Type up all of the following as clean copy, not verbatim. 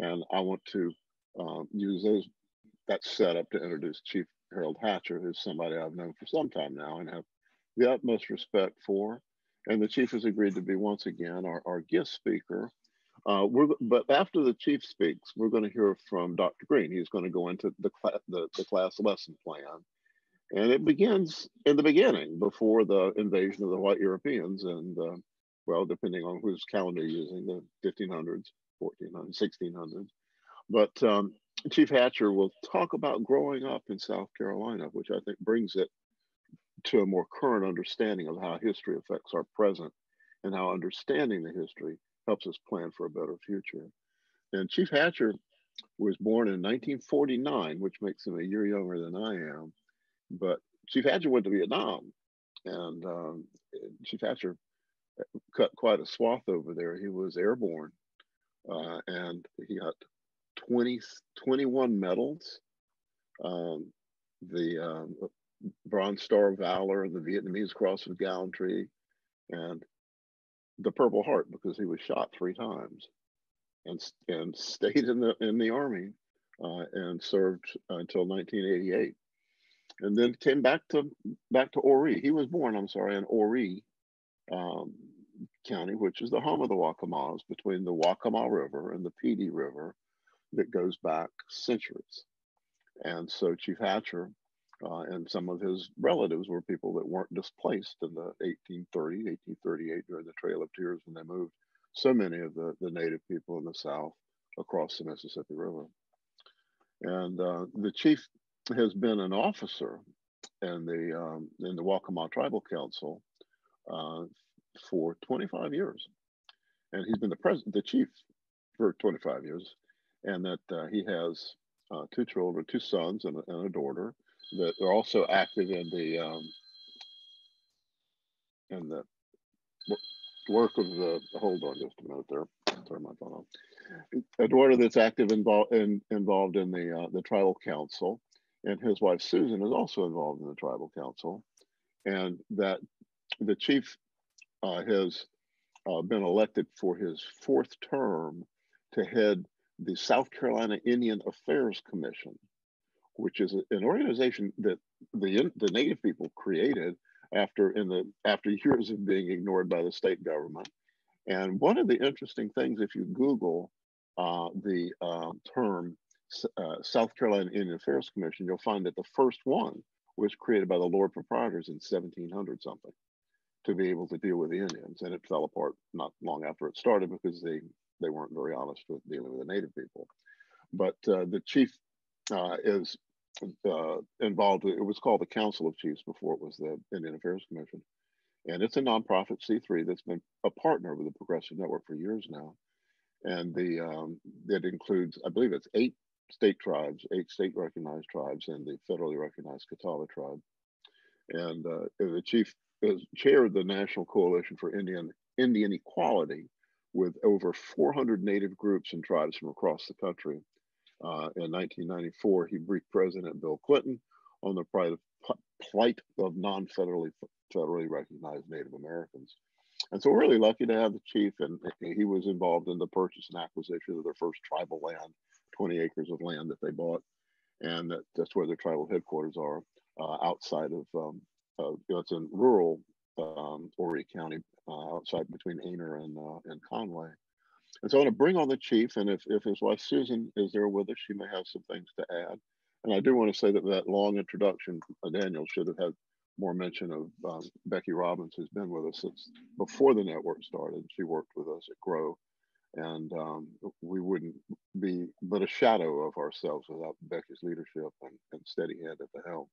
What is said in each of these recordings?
And I want to use that setup to introduce Chief Harold Hatcher, who's somebody I've known for some time now and have the utmost respect for. And the chief has agreed to be once again our guest speaker. But after the chief speaks, we're going to hear from Dr. Greene. He's going to go into the class lesson plan. And it begins in the beginning, before the invasion of the white Europeans, and well, depending on whose calendar you're using, the 1500s, 1400s, 1600s. But Chief Hatcher will talk about growing up in South Carolina, which I think brings it to a more current understanding of how history affects our present and how understanding the history helps us plan for a better future. And Chief Hatcher was born in 1949, which makes him a year younger than I am. But Chief Hatcher went to Vietnam, and Chief Hatcher cut quite a swath over there. He was airborne, and he got 21 medals. The Bronze Star of Valor, the Vietnamese Cross of Gallantry, and the Purple Heart, because he was shot 3 times, and stayed in the Army and served until 1988, and then came back to Horry. He was born, I'm sorry, in Horry County, which is the home of the Waccamaws, between the Waccamaw River and the Petey River, that goes back centuries. And so Chief Hatcher and some of his relatives were people that weren't displaced in the 1830, 1838 during the Trail of Tears, when they moved so many of the native people in the South across the Mississippi River. And the chief has been an officer in the Waccamaw Tribal Council for 25 years. And he's been the chief for 25 years. And that he has 2 children, 2 sons and a daughter, that are also active in the work of the. Hold on just a minute there. Turn my phone on. A daughter that's active involved in the tribal council, and his wife Susan is also involved in the tribal council, and that the chief has been elected for his 4th term to head the South Carolina Indian Affairs Commission, which is an organization that the Native people created after years of being ignored by the state government. And one of the interesting things, if you Google the term South Carolina Indian Affairs Commission, you'll find that the first one was created by the Lord Proprietors in 1700 something to be able to deal with the Indians, and it fell apart not long after it started because they weren't very honest with dealing with the Native people. But the chief is involved. It was called the Council of Chiefs before it was the Indian Affairs Commission. And it's a nonprofit C3 that's been a partner with the Progressive Network for years now. And it includes, I believe it's 8 state tribes, 8 state recognized tribes, and the federally recognized CATAWBA tribe. And the chief has chaired the National Coalition for Indian Equality, with over 400 Native groups and tribes from across the country. In 1994, he briefed President Bill Clinton on the plight of federally recognized Native Americans. And so we're really lucky to have the chief, and he was involved in the purchase and acquisition of their first tribal land, 20 acres of land that they bought. And that's where their tribal headquarters are, outside of, it's in rural Horry County, outside between Aner and Conway. And so I want to bring on the chief, and if his wife Susan is there with us, she may have some things to add. And I do want to say that long introduction, Daniel should have had more mention of Becky Robbins, who's been with us since before the network started. She worked with us at Grow, and we wouldn't be but a shadow of ourselves without Becky's leadership and steady hand at the helm.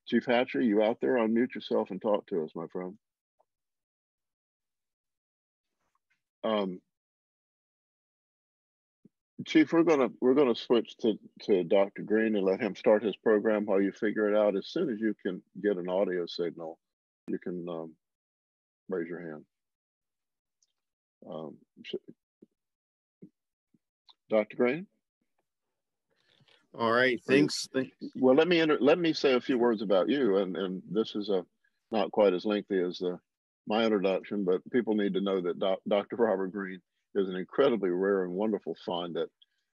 Chief Hatcher, you out there? Unmute yourself and talk to us, my friend. Chief, we're gonna switch to Dr. Greene and let him start his program while you figure it out. As soon as you can get an audio signal, you can raise your hand. Dr. Greene. All right, thanks. Well, let me say a few words about you, and this is not quite as lengthy as my introduction, but people need to know that Dr. Robert Greene is an incredibly rare and wonderful find that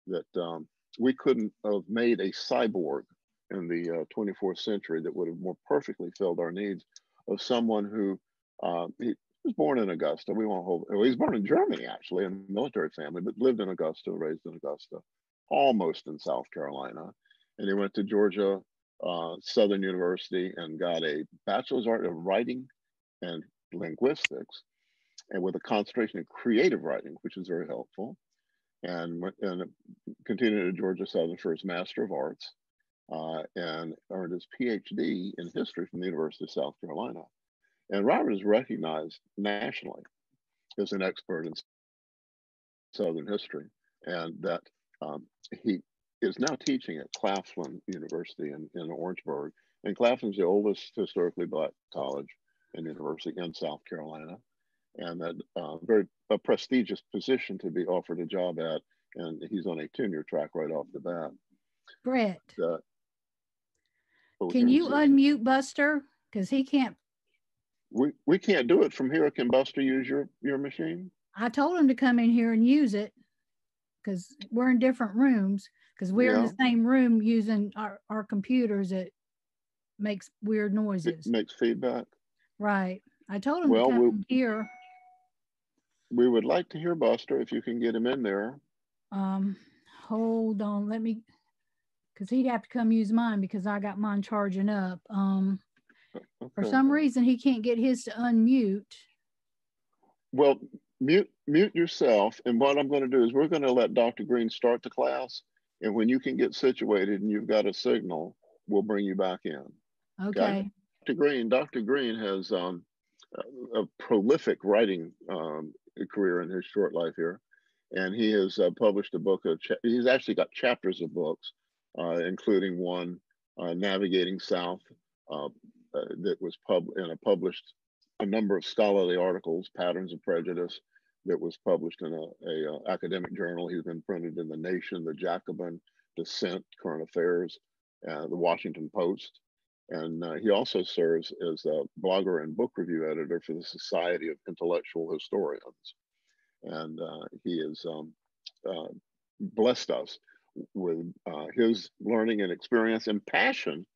that we couldn't have made a cyborg in the 24th century that would have more perfectly filled our needs of someone who he was born in Augusta. We won't hold. Well, he was born in Germany, actually, in a military family, but lived in Augusta, raised in Augusta, almost in South Carolina. And he went to Georgia Southern University and got a bachelor's art of writing and linguistics, and with a concentration in creative writing, which is very helpful. And continued at Georgia Southern for his Master of Arts, and earned his PhD in history from the University of South Carolina. And Robert is recognized nationally as an expert in Southern history, and that he is now teaching at Claflin University in Orangeburg. And Claflin's the oldest historically Black college and university in South Carolina, and that very prestigious position to be offered a job at. And he's on a tenure track right off the bat. Brett, can you unmute Buster? Because he can't. We can't do it from here. Can Buster use your machine? I told him to come in here and use it, because we're in different rooms, because we're in the same room using our computers. It makes weird noises. It makes feedback. Right. I told him to come here. We would like to hear Buster if you can get him in there. Hold on, let me, because he'd have to come use mine because I got mine charging up. Okay. For some reason he can't get his to unmute. Well, mute yourself, and what I'm going to do is we're going to let Dr. Greene start the class, and when you can get situated and you've got a signal, we'll bring you back in. Okay. Dr. Greene has a prolific writing career in his short life here. And he has published a book of, he's actually got chapters of books, including one, Navigating South, that was published a number of scholarly articles, Patterns of Prejudice, that was published in a academic journal. He's been printed in The Nation, The Jacobin, Dissent, Current Affairs, The Washington Post. And he also serves as a blogger and book review editor for the Society of Intellectual Historians. And he has blessed us with his learning and experience and passion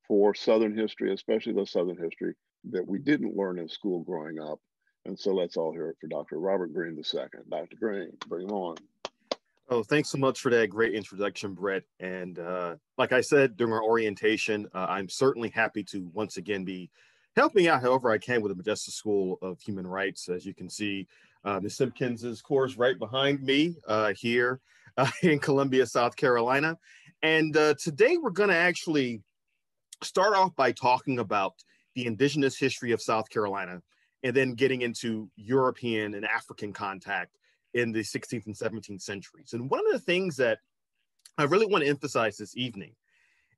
for Southern history, especially the Southern history that we didn't learn in school growing up. And so let's all hear it for Dr. Robert Greene II. Dr. Greene, bring him on. Oh, thanks so much for that great introduction, Brett. And like I said during our orientation, I'm certainly happy to once again be helping out however I can with the Modjeska School of Human Rights. As you can see, Ms. Simkins' course right behind me here in Columbia, South Carolina. And today we're going to actually start off by talking about the indigenous history of South Carolina, and then getting into European and African contact in the 16th and 17th centuries. And one of the things that I really want to emphasize this evening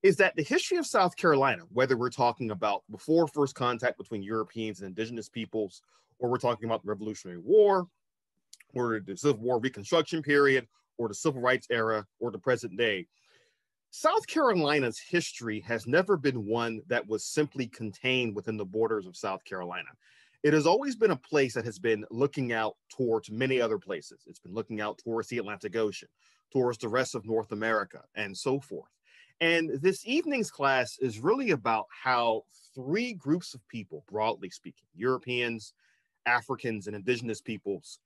is that the history of South Carolina, whether we're talking about before first contact between Europeans and indigenous peoples, or we're talking about the Revolutionary War, or the Civil War Reconstruction period, or the Civil Rights era, or the present day, South Carolina's history has never been one that was simply contained within the borders of South Carolina. It has always been a place that has been looking out towards many other places. It's been looking out towards the Atlantic Ocean, towards the rest of North America, and so forth. And this evening's class is really about how three groups of people, broadly speaking, Europeans, Africans, and indigenous peoples,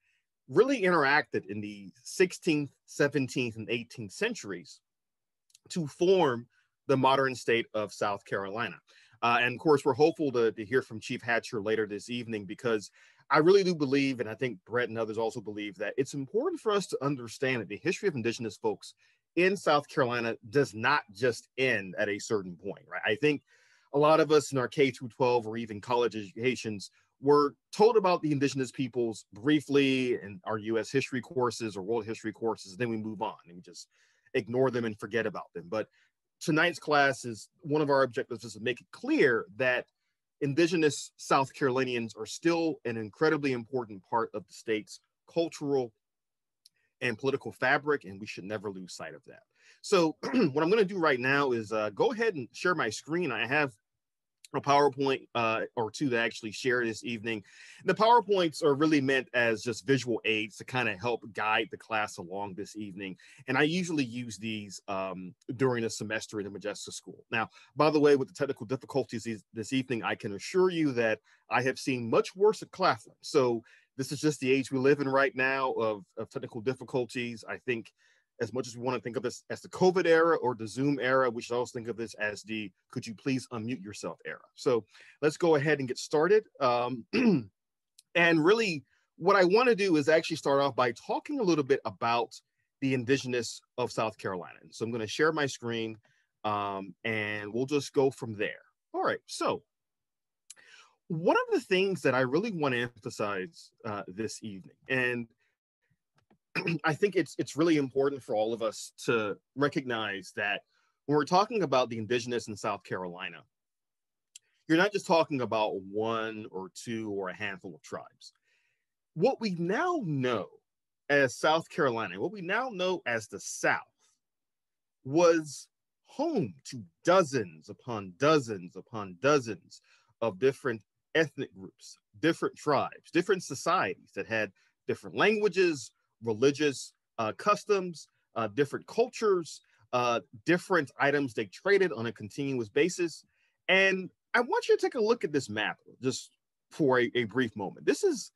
really interacted in the 16th, 17th, and 18th centuries to form the modern state of South Carolina. And of course, we're hopeful to hear from Chief Hatcher later this evening, because I really do believe, and I think Brett and others also believe, that it's important for us to understand that the history of indigenous folks in South Carolina does not just end at a certain point, right? I think a lot of us in our K through 12 or even college educations were told about the indigenous peoples briefly in our US history courses or world history courses, and then we move on and we just ignore them and forget about them. But tonight's class is one of our objectives is to make it clear that indigenous South Carolinians are still an incredibly important part of the state's cultural and political fabric, and we should never lose sight of that. So what I'm going to do right now is go ahead and share my screen. I have a PowerPoint or two to actually share this evening. The PowerPoints are really meant as just visual aids to kind of help guide the class along this evening. And I usually use these during the semester in the Modjeska School. Now, by the way, with the technical difficulties this evening, I can assure you that I have seen much worse at Claflin. So this is just the age we live in right now of technical difficulties. I think as much as we want to think of this as the COVID era or the Zoom era, we should also think of this as the could you please unmute yourself era. So let's go ahead and get started. And really what I want to do is actually start off by talking a little bit about the indigenous of South Carolina. So I'm going to share my screen and we'll just go from there. All right, so one of the things that I really want to emphasize this evening, and I think it's really important for all of us to recognize that when we're talking about the indigenous in South Carolina, you're not just talking about one or two or a handful of tribes. What we now know as South Carolina, what we now know as the South, was home to dozens upon dozens upon dozens of different ethnic groups, different tribes, different societies that had different languages, religious customs, different cultures, different items they traded on a continuous basis. And I want you to take a look at this map just for a brief moment. This is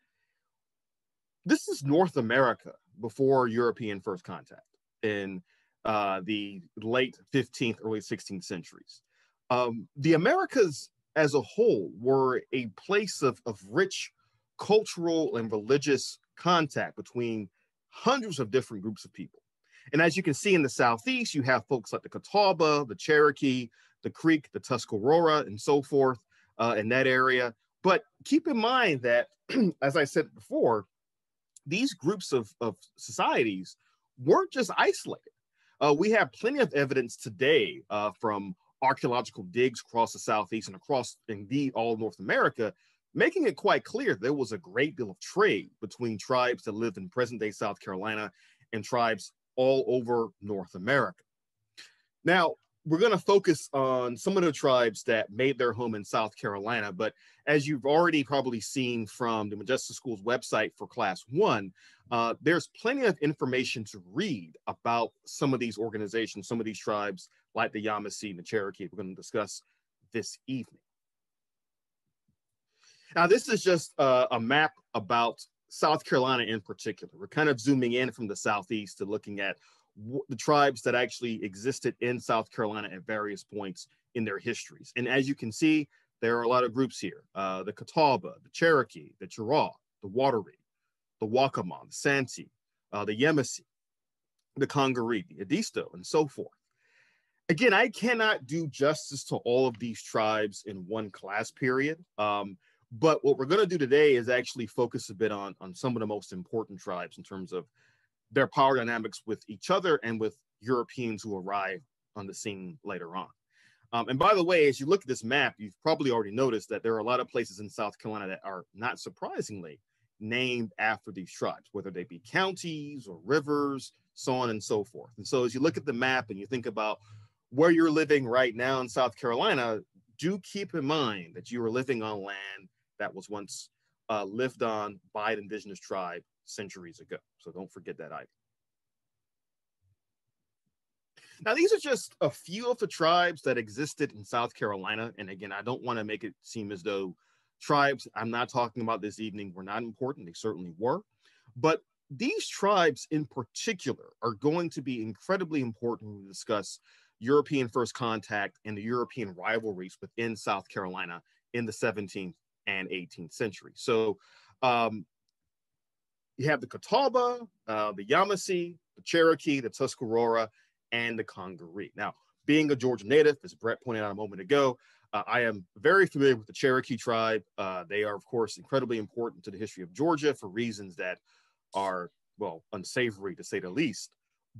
North America before European first contact in the late 15th, early 16th centuries. The Americas as a whole were a place of rich cultural and religious contact between hundreds of different groups of people. And as you can see in the Southeast, you have folks like the CATAWBA, the Cherokee, the Creek, the Tuscarora, and so forth in that area. But keep in mind that, as I said before, these groups of societies weren't just isolated. We have plenty of evidence today from archaeological digs across the Southeast and across, indeed, all North America, making it quite clear there was a great deal of trade between tribes that lived in present-day South Carolina and tribes all over North America. Now, we're going to focus on some of the tribes that made their home in South Carolina, but as you've already probably seen from the Modjeska School's website for Class 1, there's plenty of information to read about some of these organizations, some of these tribes, like the YAMASEE and the Cherokee we're going to discuss this evening. Now, this is just a map about South Carolina in particular. We're kind of zooming in from the Southeast to looking at the tribes that actually existed in South Carolina at various points in their histories. And as you can see, there are a lot of groups here. The CATAWBA, the Cherokee, the CHEROKEE, the Wateree, the Waccamaw, the Santee, the YAMASEE, the CONGAREE, the Edisto, and so forth. Again, I cannot do justice to all of these tribes in one class period. But what we're going to do today is actually focus a bit on some of the most important tribes in terms of their power dynamics with each other and with Europeans who arrive on the scene later on. And by the way, as you look at this map, you've probably already noticed that there are a lot of places in South Carolina that are, not surprisingly, named after these tribes, whether they be counties or rivers, so on and so forth. And so as you look at the map and you think about where you're living right now in South Carolina, do keep in mind that you are living on land that was once lived on by an indigenous tribe centuries ago. So don't forget that either. Now, these are just a few of the tribes that existed in South Carolina. And again, I don't want to make it seem as though tribes I'm not talking about this evening were not important. They certainly were. But these tribes in particular are going to be incredibly important when we discuss European first contact and the European rivalries within South Carolina in the 17th and 18th century. So you have the CATAWBA, the YAMASEE, the Cherokee, the Tuscarora, and the CONGAREE. Now, being a Georgia native, as Brett pointed out a moment ago, I am very familiar with the Cherokee tribe. They are, of course, incredibly important to the history of Georgia for reasons that are, well, unsavory to say the least.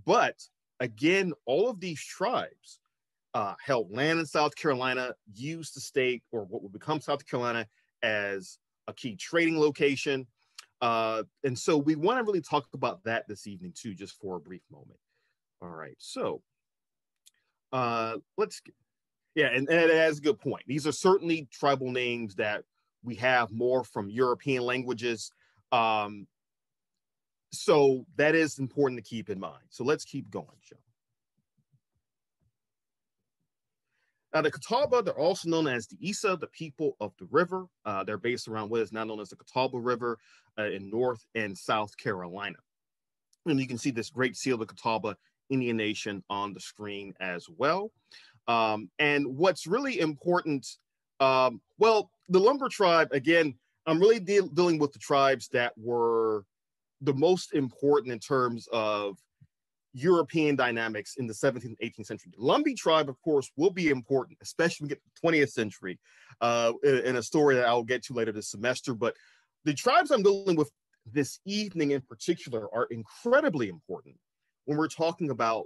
But again, all of these tribes held land in South Carolina, used the state or what would become South Carolina as a key trading location. And so we want to really talk about that this evening too, just for a brief moment. All right, so let's get, Yeah, and that's a good point. These are certainly tribal names that we have more from European languages. So that is important to keep in mind. So let's keep going, Joe. Now, the CATAWBA, they're also known as the Isa, the people of the river. They're based around what is now known as the Catawba River in North and South Carolina. And you can see this great seal of the Catawba Indian Nation on the screen as well. And what's really important, well, the lumber tribe, again, I'm really dealing with the tribes that were the most important in terms of European dynamics in the 17th and 18th century. The Lumbee tribe, of course, will be important, especially when we get to the 20th century, in a story that I'll get to later this semester. But the tribes I'm dealing with this evening in particular are incredibly important when we're talking about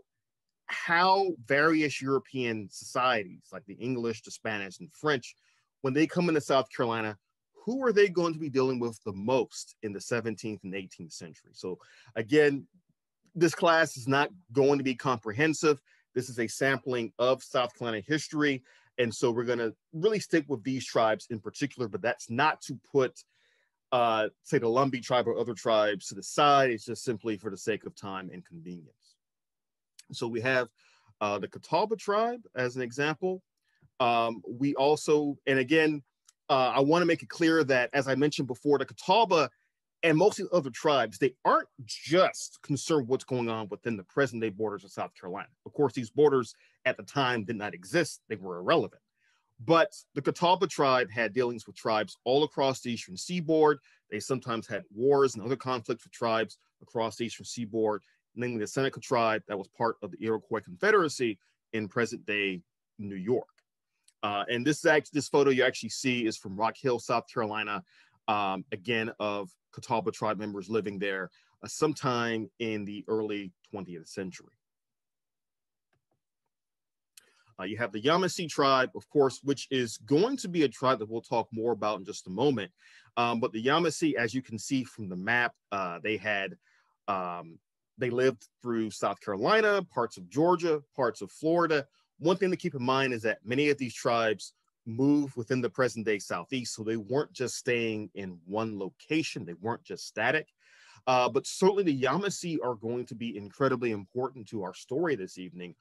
how various European societies, like the English, the Spanish, and French, when they come into South Carolina, who are they going to be dealing with the most in the 17th and 18th century? So again, this class is not going to be comprehensive. This is a sampling of South Carolina history. And so we're going to really stick with these tribes in particular, but that's not to put, say, the Lumbee tribe or other tribes to the side. It's just simply for the sake of time and convenience. So we have the Catawba tribe as an example. We also, and again, I want to make it clear that, as I mentioned before, the Catawba and most of the other tribes, they aren't just concerned with what's going on within the present-day borders of South Carolina. Of course, these borders at the time did not exist. They were irrelevant. But the Catawba tribe had dealings with tribes all across the eastern seaboard. They sometimes had wars and other conflicts with tribes across the eastern seaboard, namely the Seneca tribe that was part of the Iroquois Confederacy in present-day New York. And this photo you actually see is from Rock Hill, South Carolina, again, of Catawba tribe members living there sometime in the early 20th century. You have the YAMASEE tribe, of course, which is going to be a tribe that we'll talk more about in just a moment. But the YAMASEE, as you can see from the map, they lived through South Carolina, parts of Georgia, parts of Florida. One thing to keep in mind is that many of these tribes moved within the present day Southeast, so they weren't just staying in one location. They weren't just static. But certainly the YAMASEE are going to be incredibly important to our story this evening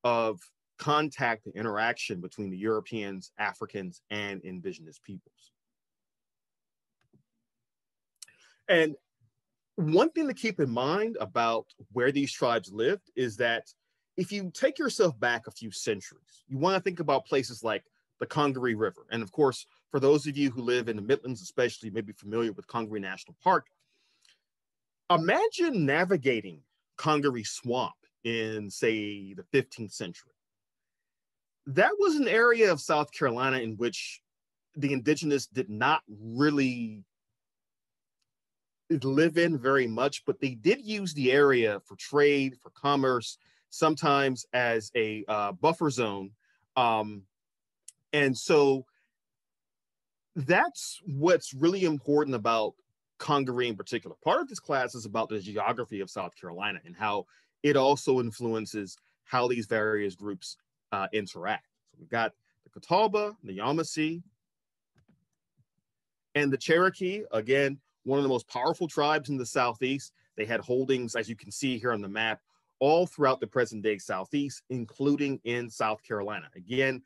of contact and interaction between the Europeans, Africans, and indigenous peoples. And one thing to keep in mind about where these tribes lived is that if you take yourself back a few centuries, you want to think about places like the CONGAREE River. And of course, for those of you who live in the Midlands, especially, may be familiar with CONGAREE National Park, imagine navigating CONGAREE Swamp in, say, the 15th century. That was an area of South Carolina in which the indigenous did not really live in very much, but they did use the area for trade, for commerce, sometimes as a buffer zone. And so that's what's really important about CONGAREE in particular. Part of this class is about the geography of South Carolina and how it also influences how these various groups interact. So we've got the Catawba, the YAMASEE, and the Cherokee, again, one of the most powerful tribes in the Southeast. They had holdings, as you can see here on the map, all throughout the present-day Southeast, including in South Carolina. Again,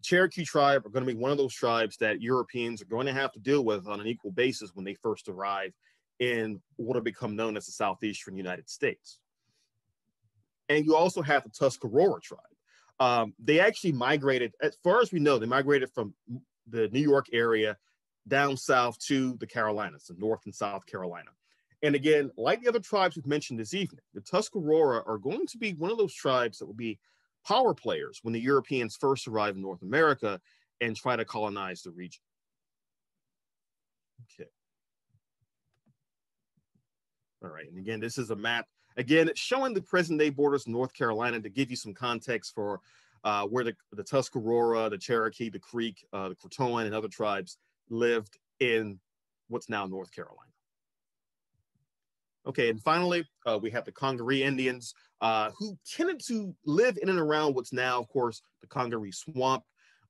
Cherokee tribe are going to be one of those tribes that Europeans are going to have to deal with on an equal basis when they first arrive in what will become known as the Southeastern United States. And you also have the TUSCARORA tribe. They actually migrated, as far as we know, they migrated from the New York area down south to the Carolinas, the North and South Carolina. And again, like the other tribes we've mentioned this evening, the TUSCARORA are going to be one of those tribes that will be power players when the Europeans first arrive in North America and try to colonize the region. Okay. All right, and again, this is a map. Again, it's showing the present-day borders of North Carolina to give you some context for where the Tuscarora, the Cherokee, the Creek, the Croatoan, and other tribes lived in what's now North Carolina. Okay, and finally, we have the CONGAREE Indians who tended to live in and around what's now, of course, the CONGAREE Swamp.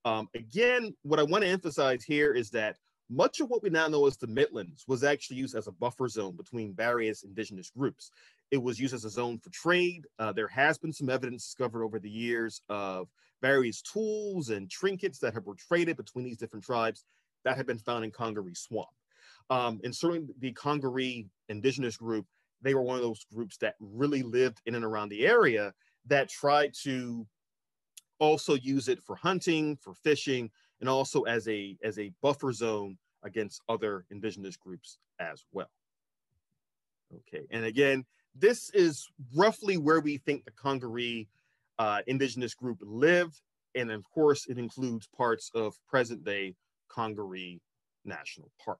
Again, what I want to emphasize here is that much of what we now know as the Midlands was actually used as a buffer zone between various indigenous groups. It was used as a zone for trade. There has been some evidence discovered over the years of various tools and trinkets that were traded between these different tribes that have been found in Congaree Swamp. And certainly the Congaree indigenous group, they were one of those groups that really lived in and around the area that tried to also use it for hunting, for fishing, and also as a buffer zone against other indigenous groups as well. Okay, and again, this is roughly where we think the Congaree indigenous group lived, and of course, it includes parts of present-day Congaree National Park.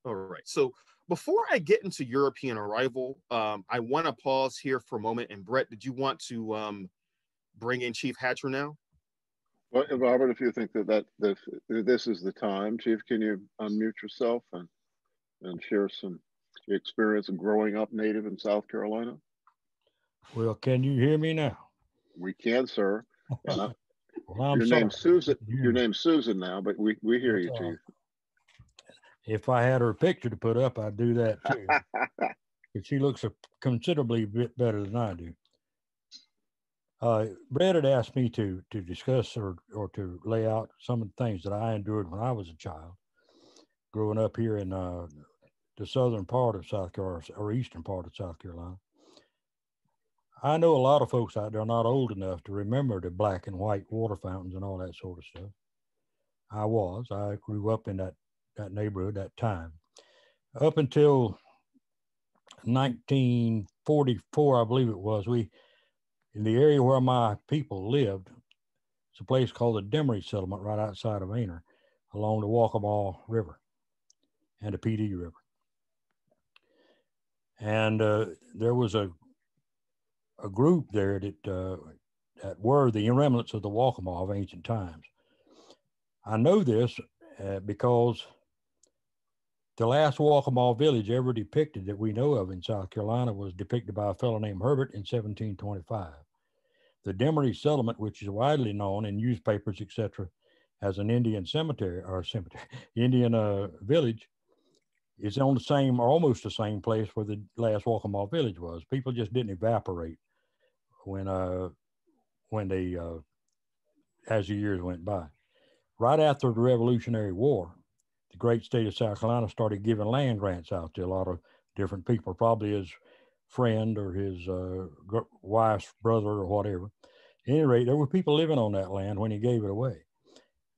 All right, so before I get into European arrival, I want to pause here for a moment. And Brett, did you want to bring in Chief Hatcher now? Well, Robert, if you think that this is the time, Chief, can you unmute yourself and share some experience of growing up native in South Carolina? Well, can you hear me now? We can, sir. And well, your name's Susan. Your name's Susan now, but we hear you, Chief. If I had her picture to put up, I'd do that too. But she looks a considerably bit better than I do. Brett had asked me to discuss or to lay out some of the things that I endured when I was a child, growing up here in the southern part of South Carolina, or eastern part of South Carolina. I know a lot of folks out there are not old enough to remember the black and white water fountains and all that sort of stuff. I grew up in that neighborhood, that time. Up until 1944, I believe it was, in the area where my people lived, it's a place called the Demery Settlement right outside of Aner, along the Waccamaw River and the PD River. And there was a group there that were the remnants of the Waccamaw of ancient times. I know this because the last Waccamaw village ever depicted that we know of in South Carolina was depicted by a fellow named Herbert in 1725. The Demery Settlement, which is widely known in newspapers, etc., as an Indian Indian village, is on the same or almost the same place where the last Waccamaw village was. People just didn't evaporate when they as the years went by. Right after the Revolutionary War, the great state of South Carolina started giving land grants out to a lot of different people, probably his friend or his wife's brother or whatever. At any rate, there were people living on that land when he gave it away.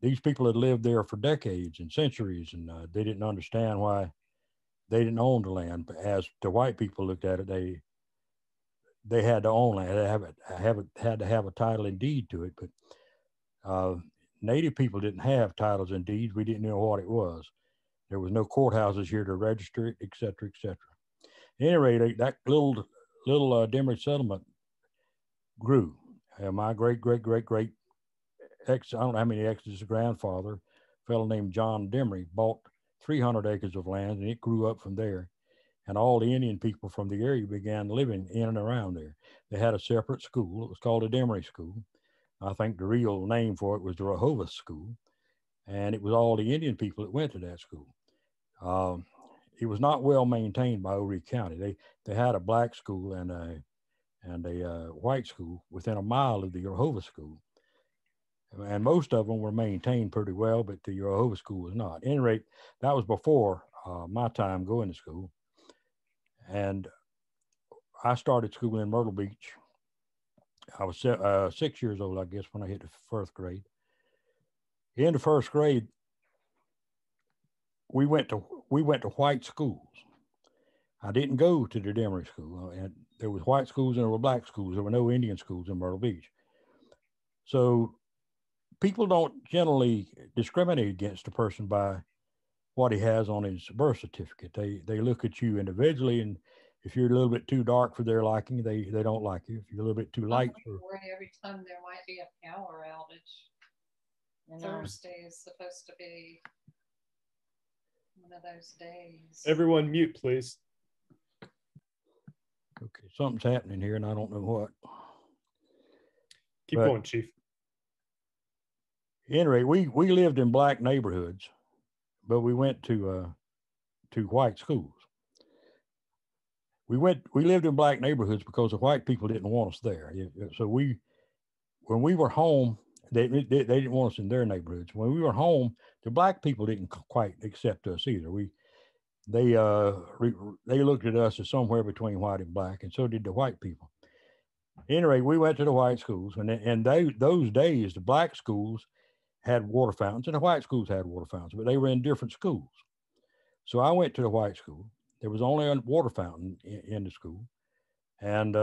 These people had lived there for decades and centuries, and they didn't understand why they didn't own the land. But as the white people looked at it, they had to own land. They had to have a title and deed to it. But Native people didn't have titles and deeds. We didn't know what it was. There was no courthouses here to register it, et cetera, et cetera. At any rate, that little Demery settlement grew. My great ex, I don't know how many exes, grandfather, a fellow named John Demery, bought 300 acres of land, and it grew up from there. And all the Indian people from the area began living in and around there. They had a separate school. It was called the Demery School. I think the real name for it was the Rehoboth School. And it was all the Indian people that went to that school. It was not well maintained by Horry County. They had a black school and a white school within a mile of the Rehoboth School. And most of them were maintained pretty well, but the Rehoboth School was not. At any rate, that was before my time going to school. And I started school in Myrtle Beach. I was 6 years old, I guess, when I hit the first grade. In the first grade, we went to white schools. I didn't go to the Demery School. And there was white schools and there were black schools. There were no Indian schools in Myrtle Beach. So people don't generally discriminate against a person by what he has on his birth certificate. They look at you individually, and if you're a little bit too dark for their liking, they don't like you. If you're a little bit too light for... Every time there might be a power outage. Thursday is supposed to be one of those days. Everyone mute, please. Okay, something's happening here and I don't know what. Keep going, Chief. Anyway, we lived in black neighborhoods, but we went to white schools. We lived in black neighborhoods because the white people didn't want us there. So when we were home, they didn't want us in their neighborhoods. When we were home, the black people didn't quite accept us either. They looked at us as somewhere between white and black, and so did the white people. Anyway, we went to the white schools, and those days, the black schools had water fountains, and the white schools had water fountains, but they were in different schools. So I went to the white school. There was only a water fountain in the school, and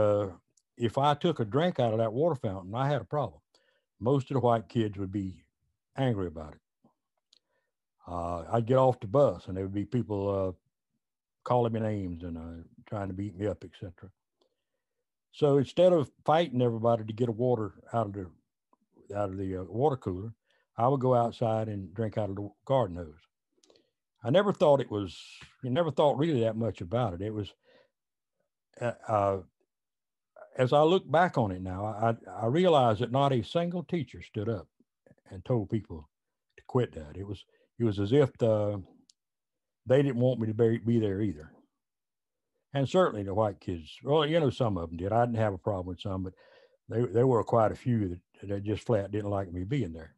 if I took a drink out of that water fountain, I had a problem. Most of the white kids would be angry about it. I'd get off the bus, and there would be people calling me names and trying to beat me up, etc. So instead of fighting everybody to get a water out of the water cooler, I would go outside and drink out of the garden hose. I never thought really that much about it. It was, as I look back on it now, I realize that not a single teacher stood up and told people to quit that. It was as if they didn't want me to be there either. And certainly the white kids, well, you know, some of them did. I didn't have a problem with some, but there were quite a few that just flat didn't like me being there.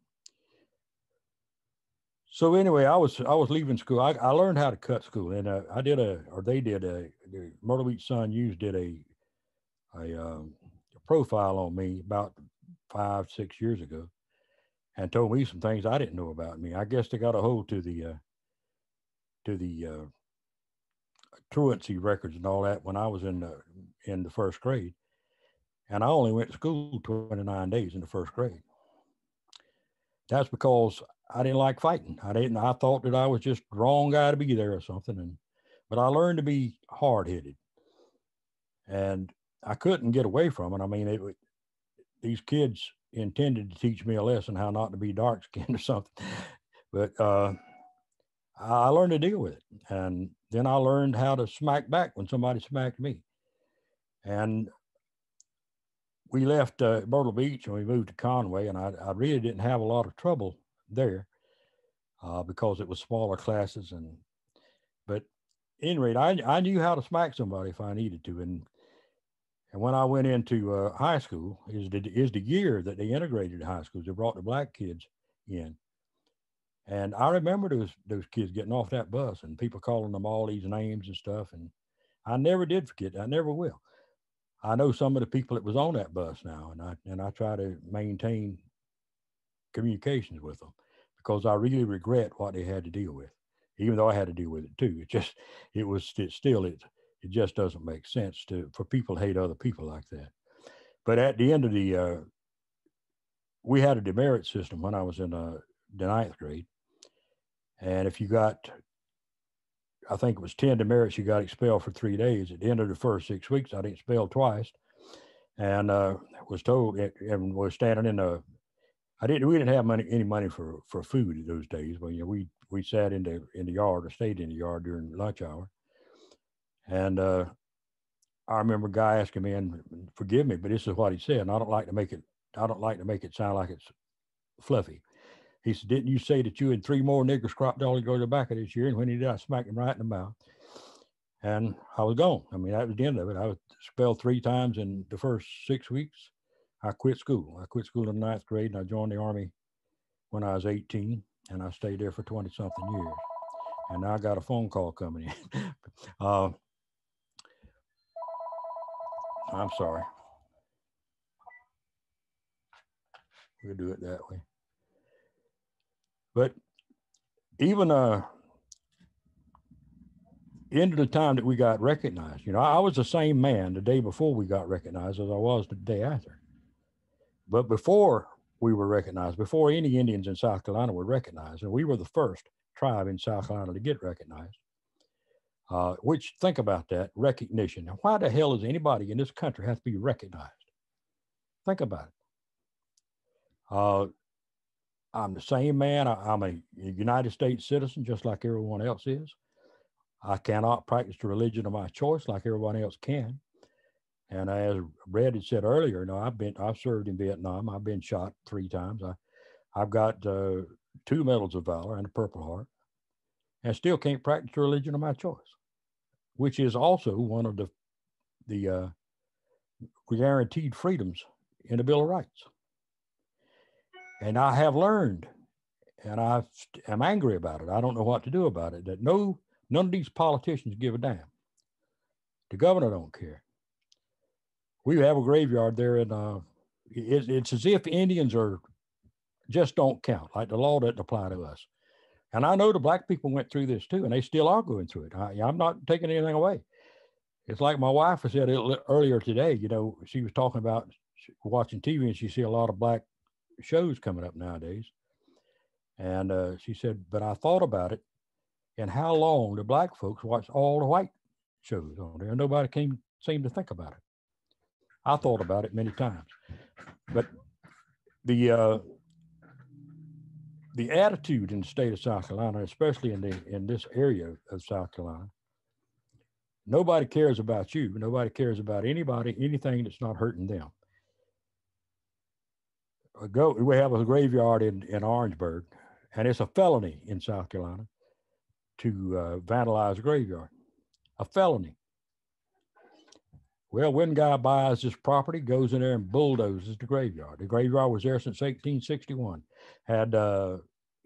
So anyway, I was leaving school. I learned how to cut school, and the Myrtle Beach Sun-News did a profile on me about 5-6 years ago, and told me some things I didn't know about me. I guess they got a hold to the truancy records and all that when I was in the first grade, and I only went to school 29 days in the first grade. That's because I didn't like fighting. I thought that I was just the wrong guy to be there or something. But I learned to be hard-headed, and I couldn't get away from it. I mean, these kids intended to teach me a lesson how not to be dark-skinned or something. But I learned to deal with it. And then I learned how to smack back when somebody smacked me. And we left Myrtle Beach and we moved to Conway, and I really didn't have a lot of trouble there because it was smaller classes. But at any rate, I knew how to smack somebody if I needed to. And when I went into high school, is the year that they integrated high schools. They brought the black kids in. And I remember those kids getting off that bus and people calling them all these names and stuff. And I never did forget. I never will. I know some of the people that was on that bus now, and I try to maintain communications with them because I really regret what they had to deal with, even though I had to deal with it too. It just doesn't make sense for people to hate other people like that. But at the end of we had a demerit system when I was in the 9th grade. And if you got, I think it was 10 demerits, you got expelled for 3 days. At the end of the first 6 weeks, I got expelled twice, and was told, and was standing in we didn't have any money for food in those days. But we sat in the yard or stayed in the yard during lunch hour. And I remember a guy asking me, and forgive me, but this is what he said, and I don't like to make it sound like it's fluffy. He said, "Didn't you say that you and 3 more niggers cropped all to go to the back of this year?" And when he did, I smacked him right in the mouth. And I was gone. I mean, that was the end of it. I was expelled 3 times in the first 6 weeks. I quit school. I quit school in the 9th grade, and I joined the Army when I was 18, and I stayed there for 20-something years. And now I got a phone call coming in. I'm sorry. We'll do it that way. But even into the time that we got recognized, I was the same man the day before we got recognized as I was the day after. But before we were recognized, before any Indians in South Carolina were recognized, and we were the first tribe in South Carolina to get recognized, which, think about that, recognition. Now, why the hell does anybody in this country have to be recognized? Think about it. I'm the same man. I'm a United States citizen, just like everyone else is. I cannot practice the religion of my choice like everyone else can. And as Brad had said earlier, I've served in Vietnam. I've been shot 3 times. I've got 2 Medals of Valor and a Purple Heart, and still can't practice the religion of my choice, which is also one of the guaranteed freedoms in the Bill of Rights. And I have learned, and I am angry about it. I don't know what to do about it, that none of these politicians give a damn. The governor don't care. We have a graveyard there, and it's as if Indians just don't count, like the law doesn't apply to us. And I know the black people went through this too, and they still are going through it. I'm not taking anything away. It's like my wife said earlier today, you know, she was talking about watching TV, and she see a lot of black shows coming up nowadays. And she said, but I thought about it and how long the black folks watch all the white shows on there, and nobody seem to think about it. I thought about it many times. But the attitude in the state of South Carolina, especially in this area of South Carolina, nobody cares about you. Nobody cares about anything that's not hurting them. We have a graveyard in Orangeburg, and it's a felony in South Carolina to vandalize a graveyard. A felony. Well, one guy buys this property, goes in there and bulldozes the graveyard. The graveyard was there since 1861. Had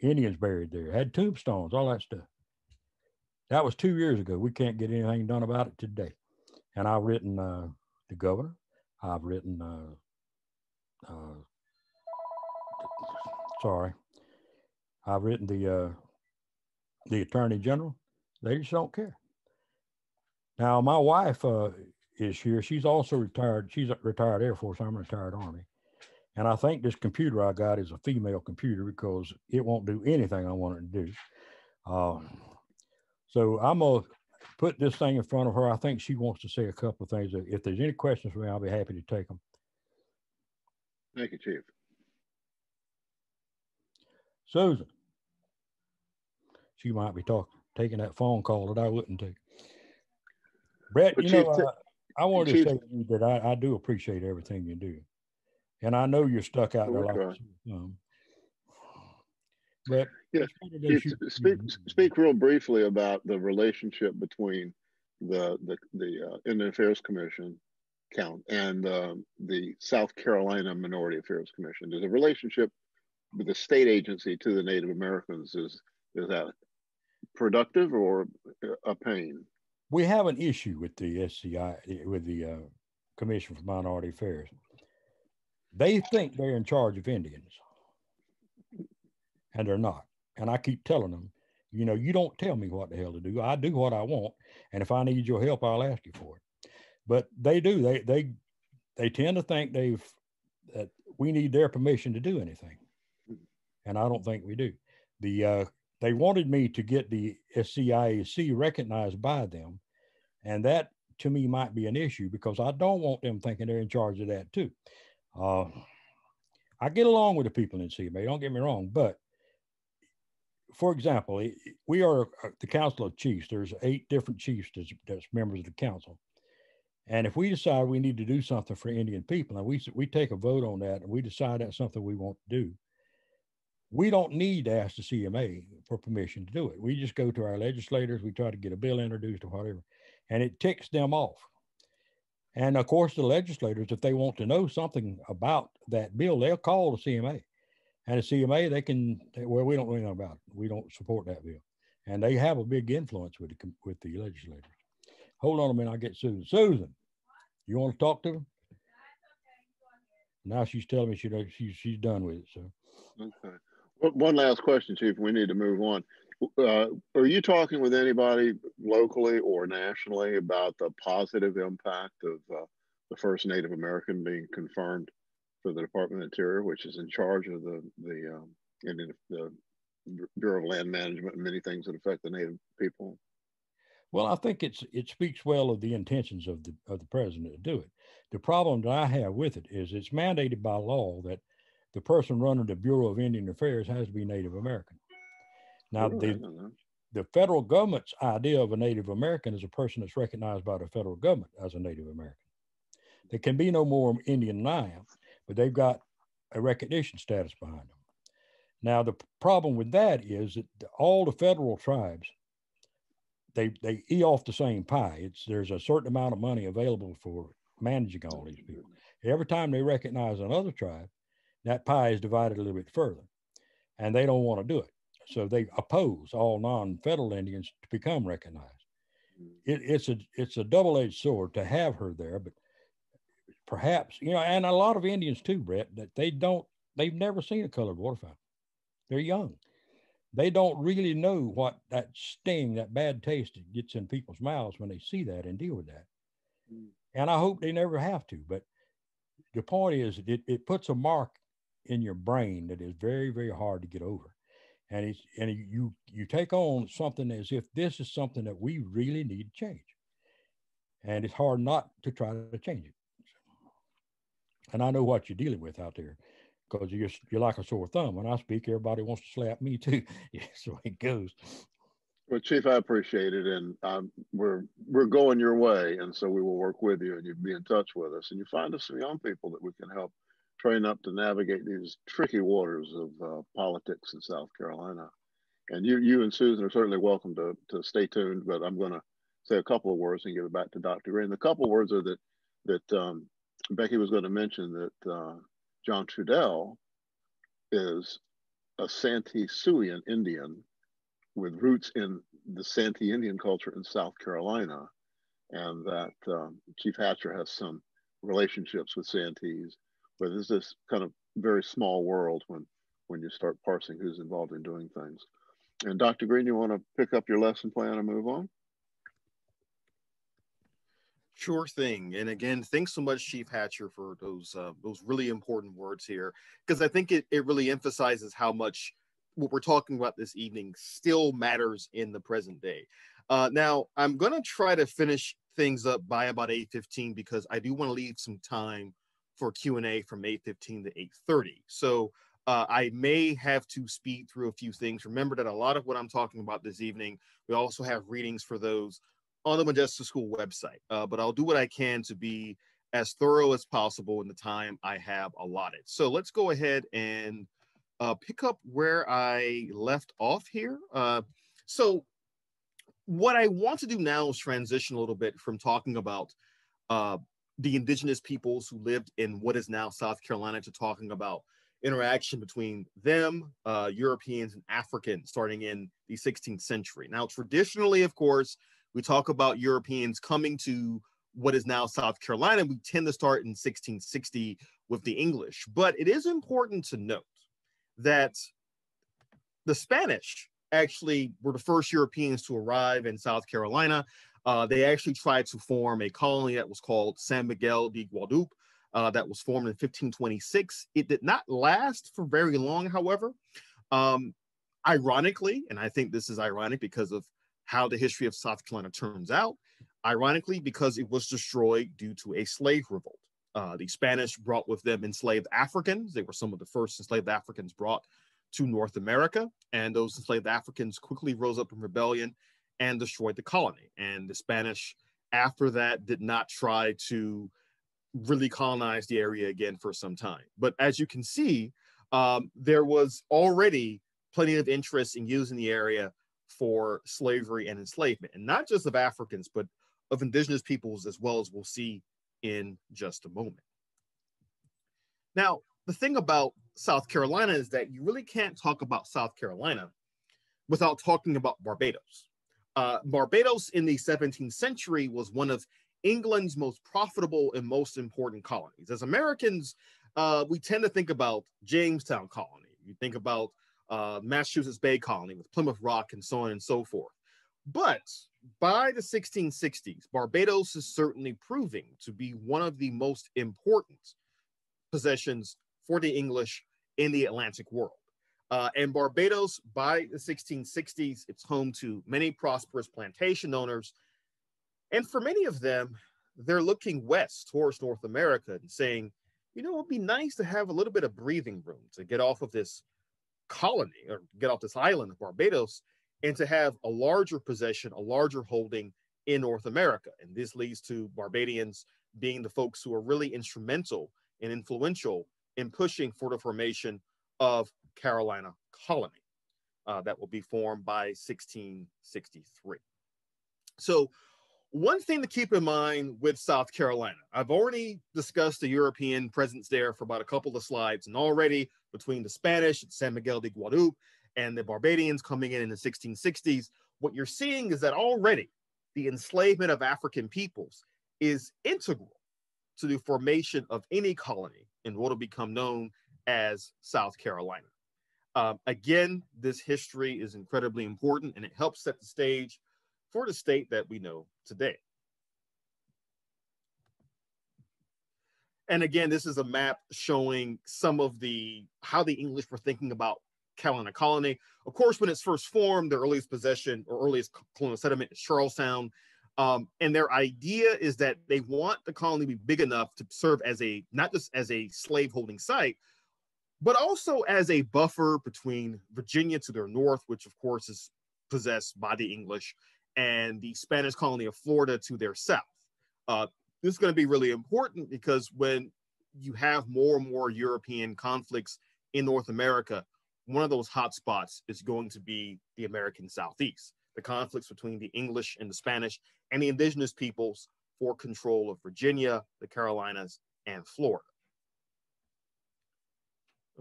Indians buried there, had tombstones, all that stuff. That was 2 years ago. We can't get anything done about it today. And I've written the governor. I've written, I've written the attorney general. They just don't care. Now, my wife is here. She's also retired. She's a retired Air Force. I'm a retired Army. And I think this computer I got is a female computer because it won't do anything I want it to do. So I'm going to put this thing in front of her. I think she wants to say a couple of things. If there's any questions for me, I'll be happy to take them. Thank you, Chief. Susan. She might be taking that phone call that I wouldn't take. Brett, you know, I wanted to say to you that I do appreciate everything you do. And I know you're stuck out there like but yeah, speak real briefly about the relationship between the Indian Affairs Commission count and the South Carolina Minority Affairs Commission. There's a relationship with the state agency to the Native Americans. Is that productive or a pain? We have an issue with the SCI, with the Commission for Minority Affairs. They think they're in charge of Indians, and they're not. And I keep telling them, you know, you don't tell me what the hell to do. I do what I want, and if I need your help, I'll ask you for it. But they do. They tend to think that we need their permission to do anything, and I don't think we do. They wanted me to get the SCIAC recognized by them, and that to me might be an issue because I don't want them thinking they're in charge of that too. I get along with the people in CMA, don't get me wrong, but for example, we are the Council of Chiefs. There's 8 different chiefs that's members of the council. And if we decide we need to do something for Indian people, and we take a vote on that and we decide that's something we want to do, we don't need to ask the CMA for permission to do it. We just go to our legislators, we try to get a bill introduced or whatever, and it ticks them off. And of course, the legislators, if they want to know something about that bill, they'll call the CMA. And the CMA, well, we don't know anything about it. We don't support that bill. And they have a big influence with the legislators. Hold on a minute, I'll get Susan. Susan, you want to talk to them? Now she's telling me she's done with it. So. Okay. One last question, Chief. We need to move on. Are you talking with anybody locally or nationally about the positive impact of the first Native American being confirmed for the Department of Interior, which is in charge of the Bureau of Land Management and many things that affect the Native people? Well, I think it speaks well of the intentions of the president to do it. The problem that I have with it is it's mandated by law that the person running the Bureau of Indian Affairs has to be Native American. Now, the federal government's idea of a Native American is a person that's recognized by the federal government as a Native American. There can be no more Indian than I am, but they've got a recognition status behind them. Now, the problem with that is that all the federal tribes, they eat off the same pie. There's a certain amount of money available for managing all these people. Every time they recognize another tribe, that pie is divided a little bit further, and they don't want to do it. So they oppose all non-federal Indians to become recognized. It's a double-edged sword to have her there, but perhaps, you know, and a lot of Indians too, Brett, that they've never seen a colored water fountain. They're young. They don't really know what that sting, that bad taste that gets in people's mouths when they see that and deal with that. And I hope they never have to, but the point is it puts a mark in your brain that is very, very hard to get over. And you take on something as if this is something that we really need to change. And it's hard not to try to change it. And I know what you're dealing with out there, because you're like a sore thumb. When I speak, everybody wants to slap me too. Yeah, so it goes. Well, Chief, I appreciate it, and we're going your way, and so we will work with you, and you be in touch with us, and you find us some young people that we can help train up to navigate these tricky waters of politics in South Carolina. And you and Susan are certainly welcome to stay tuned, but I'm going to say a couple of words and give it back to Dr. Greene. The couple of words are that Becky was going to mention that John Trudell is a Santee Siouan Indian with roots in the Santee Indian culture in South Carolina, and that Chief Hatcher has some relationships with Santees. But it's this kind of very small world when you start parsing who's involved in doing things. And Dr. Greene, you want to pick up your lesson plan and move on? Sure thing. And again, thanks so much, Chief Hatcher, for those really important words here, because I think it really emphasizes how much what we're talking about this evening still matters in the present day. Now, I'm going to try to finish things up by about 8:15, because I do want to leave some time for Q&A from 8:15 to 8:30. So I may have to speed through a few things. Remember that a lot of what I'm talking about this evening, we also have readings for those on the Modjeska School website. But I'll do what I can to be as thorough as possible in the time I have allotted. So let's go ahead and pick up where I left off here. So what I want to do now is transition a little bit from talking about the indigenous peoples who lived in what is now South Carolina to talking about interaction between them, Europeans and Africans, starting in the 16th century. Now, traditionally, of course, we talk about Europeans coming to what is now South Carolina. We tend to start in 1660 with the English, but it is important to note that the Spanish actually were the first Europeans to arrive in South Carolina. They actually tried to form a colony that was called San Miguel de Guadalupe, that was formed in 1526. It did not last for very long, however. Ironically, and I think this is ironic because of how the history of South Carolina turns out, ironically, because it was destroyed due to a slave revolt. The Spanish brought with them enslaved Africans. They were some of the first enslaved Africans brought to North America, and those enslaved Africans quickly rose up in rebellion and destroyed the colony. And the Spanish, after that, did not try to really colonize the area again for some time. But as you can see, there was already plenty of interest in using the area for slavery and enslavement, and not just of Africans, but of indigenous peoples as well, as we'll see in just a moment. Now, the thing about South Carolina is that you really can't talk about South Carolina without talking about Barbados. Barbados in the 17th century was one of England's most profitable and most important colonies. As Americans, we tend to think about Jamestown Colony. You think about Massachusetts Bay Colony with Plymouth Rock and so on and so forth. But by the 1660s, Barbados is certainly proving to be one of the most important possessions for the English in the Atlantic world. And Barbados, by the 1660s, it's home to many prosperous plantation owners. And for many of them, they're looking west towards North America and saying, you know, it'd be nice to have a little bit of breathing room to get off of this colony or get off this island of Barbados and to have a larger possession, a larger holding in North America. And this leads to Barbadians being the folks who are really instrumental and influential in pushing for the formation of Carolina colony that will be formed by 1663. So one thing to keep in mind with South Carolina, I've already discussed the European presence there for about a couple of slides, and already between the Spanish, San Miguel de Guadalupe, and the Barbadians coming in the 1660s, what you're seeing is that already the enslavement of African peoples is integral to the formation of any colony in what will become known as South Carolina. Again, this history is incredibly important, and it helps set the stage for the state that we know today. And again, this is a map showing some of how the English were thinking about Carolina colony. Of course, when it's first formed, their earliest possession or earliest colonial settlement is Charlestown. And their idea is that they want the colony to be big enough to serve as not just as a slaveholding site, but also as a buffer between Virginia to their north, which of course is possessed by the English, and the Spanish colony of Florida to their south. This is going to be really important because when you have more and more European conflicts in North America, one of those hotspots is going to be the American Southeast, the conflicts between the English and the Spanish and the indigenous peoples for control of Virginia, the Carolinas, and Florida.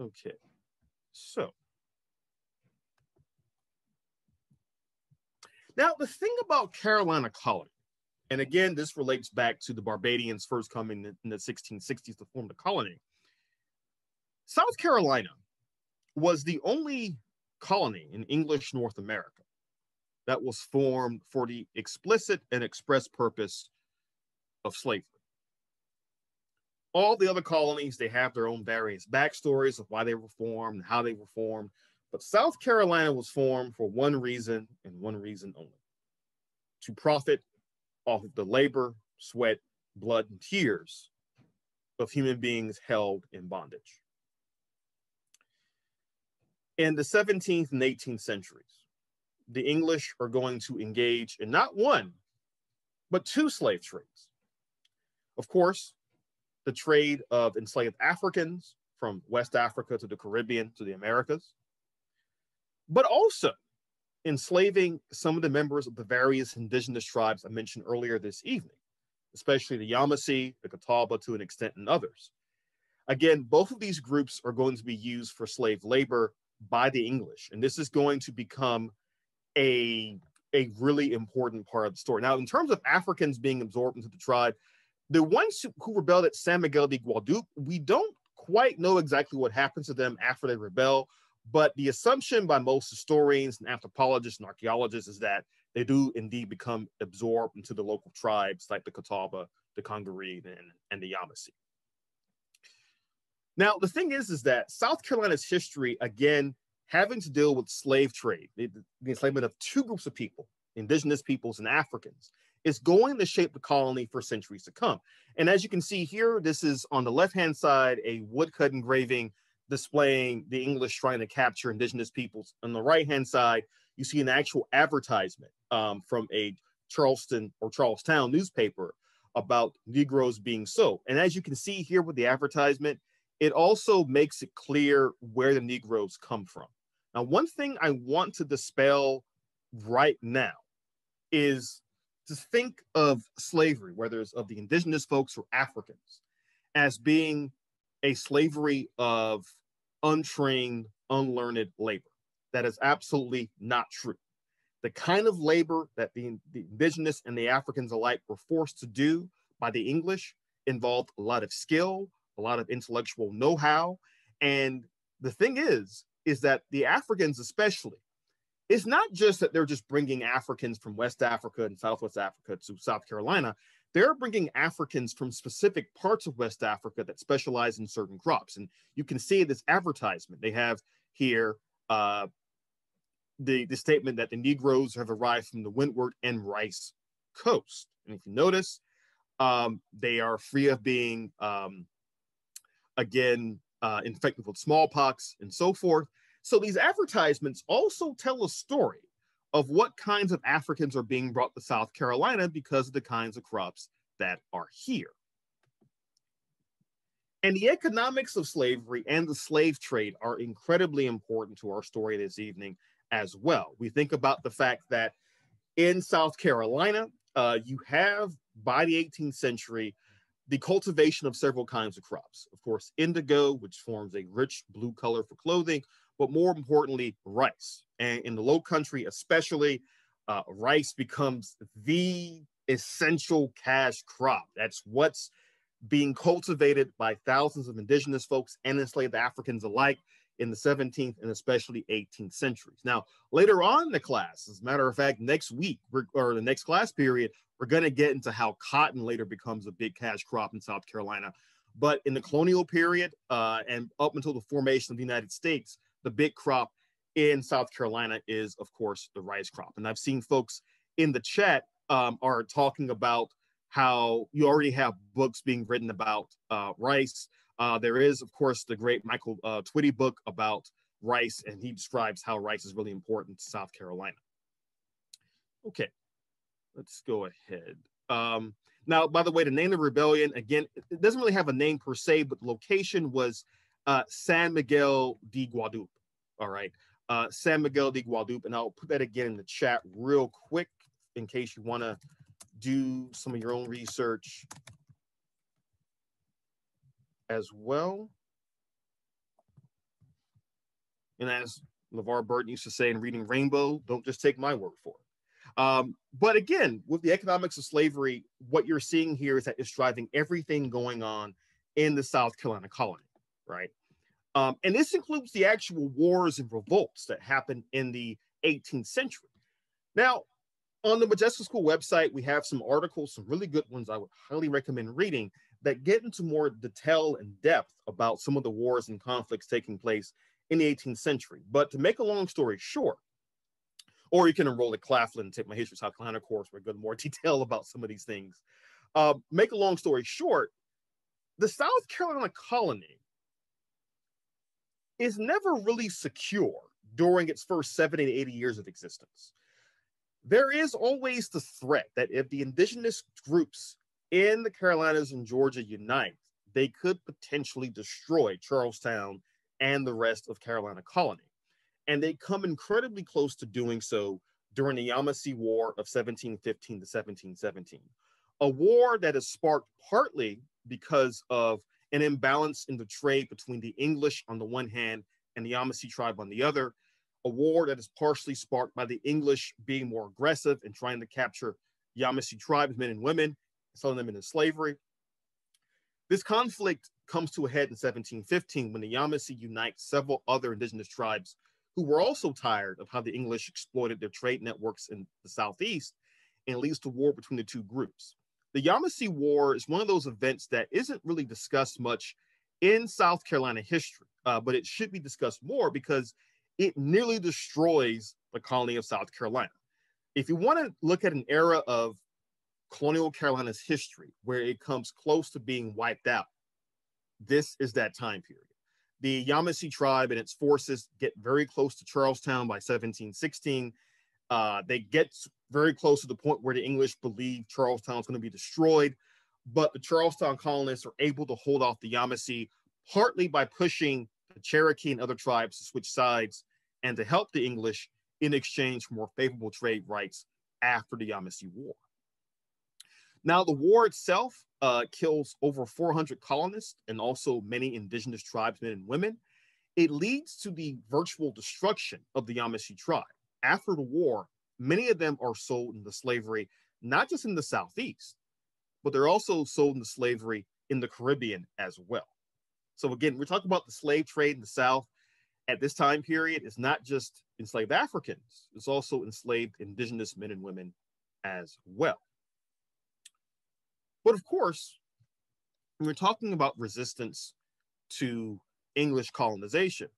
Okay, so now the thing about Carolina colony, and again, this relates back to the Barbadians first coming in the 1660s to form the colony. South Carolina was the only colony in English North America that was formed for the explicit and express purpose of slavery. All the other colonies, they have their own various backstories of why they were formed and how they were formed, but South Carolina was formed for one reason and one reason only: to profit off of the labor, sweat, blood, and tears of human beings held in bondage. In the 17th and 18th centuries, the English are going to engage in not one, but two slave trades. Of course, the trade of enslaved Africans from West Africa to the Caribbean to the Americas, but also enslaving some of the members of the various indigenous tribes I mentioned earlier this evening, especially the YAMASEE, the CATAWBA to an extent, and others. Again, both of these groups are going to be used for slave labor by the English, and this is going to become a really important part of the story. Now, in terms of Africans being absorbed into the tribe, the ones who rebelled at San Miguel de Guadalupe, we don't quite know exactly what happens to them after they rebel, but the assumption by most historians and anthropologists and archaeologists is that they do indeed become absorbed into the local tribes like the CATAWBA, the CONGAREE, and the YAMASEE. Now, the thing is that South Carolina's history, again, having to deal with slave trade, the enslavement of two groups of people, indigenous peoples and Africans, is going to shape the colony for centuries to come. And as you can see here, this is on the left-hand side, a woodcut engraving displaying the English trying to capture indigenous peoples. On the right-hand side, you see an actual advertisement from a Charleston or Charlestown newspaper about Negroes being sold. And as you can see here with the advertisement, it also makes it clear where the Negroes come from. Now, one thing I want to dispel right now is to think of slavery, whether it's of the indigenous folks or Africans, as being a slavery of untrained, unlearned labor. That is absolutely not true. The kind of labor that the indigenous and the Africans alike were forced to do by the English involved a lot of skill, a lot of intellectual know-how. And the thing is that the Africans especially, it's not just that they're just bringing Africans from West Africa and Southwest Africa to South Carolina. They're bringing Africans from specific parts of West Africa that specialize in certain crops. And you can see this advertisement. They have here the statement that the Negroes have arrived from the Windward and Rice Coast. And if you notice, they are free of being, infected with smallpox and so forth. So these advertisements also tell a story of what kinds of Africans are being brought to South Carolina because of the kinds of crops that are here. And the economics of slavery and the slave trade are incredibly important to our story this evening as well. We think about the fact that in South Carolina, you have, by the 18th century, the cultivation of several kinds of crops. Of course, indigo, which forms a rich blue color for clothing, but more importantly, rice. And in the Low Country especially, rice becomes the essential cash crop. That's what's being cultivated by thousands of indigenous folks and enslaved Africans alike in the 17th and especially 18th centuries. Now, later on in the class, as a matter of fact, next week or the next class period, we're going to get into how cotton later becomes a big cash crop in South Carolina. But in the colonial period and up until the formation of the United States, the big crop in South Carolina is, of course, the rice crop. And I've seen folks in the chat are talking about how you already have books being written about rice. There is, of course, the great Michael Twitty book about rice, and he describes how rice is really important to South Carolina. Okay, let's go ahead. Now, by the way, the name of the rebellion, again, it doesn't really have a name per se, but the location was San Miguel de Guadalupe, all right? San Miguel de Guadalupe, and I'll put that again in the chat real quick in case you wanna do some of your own research as well. And as LeVar Burton used to say in Reading Rainbow, don't just take my word for it. But again, with the economics of slavery, what you're seeing here is that it's driving everything going on in the South Carolina colony, right? And this includes the actual wars and revolts that happened in the 18th century. Now, on the Modjeska School website, we have some articles, some really good ones I would highly recommend reading that get into more detail and depth about some of the wars and conflicts taking place in the 18th century. But to make a long story short, or you can enroll at Claflin and take my History of South Carolina course where I go into more detail about some of these things. Make a long story short, the South Carolina colony is never really secure during its first 70 to 80 years of existence. There is always the threat that if the indigenous groups in the Carolinas and Georgia unite, they could potentially destroy Charlestown and the rest of Carolina colony. And they come incredibly close to doing so during the YAMASEE War of 1715 to 1717, a war that is sparked partly because of an imbalance in the trade between the English on the one hand and the YAMASEE tribe on the other, a war that is partially sparked by the English being more aggressive and trying to capture YAMASEE tribes, men and women, selling them into slavery. This conflict comes to a head in 1715 when the YAMASEE unite several other indigenous tribes who were also tired of how the English exploited their trade networks in the Southeast, and leads to war between the two groups. The YAMASEE War is one of those events that isn't really discussed much in South Carolina history, but it should be discussed more because it nearly destroys the colony of South Carolina. If you want to look at an era of colonial Carolina's history where it comes close to being wiped out, this is that time period. The YAMASEE tribe and its forces get very close to Charlestown by 1716. They get very close to the point where the English believe Charlestown is going to be destroyed, but the Charlestown colonists are able to hold off the YAMASEE, partly by pushing the Cherokee and other tribes to switch sides and to help the English in exchange for more favorable trade rights after the YAMASEE War. Now, the war itself kills over 400 colonists and also many indigenous tribesmen and women. It leads to the virtual destruction of the YAMASEE tribe. After the war, many of them are sold into slavery, not just in the Southeast, but they're also sold into slavery in the Caribbean as well. So again, we're talking about the slave trade in the South at this time period. It's not just enslaved Africans, it's also enslaved indigenous men and women as well. But of course, when we're talking about resistance to English colonization,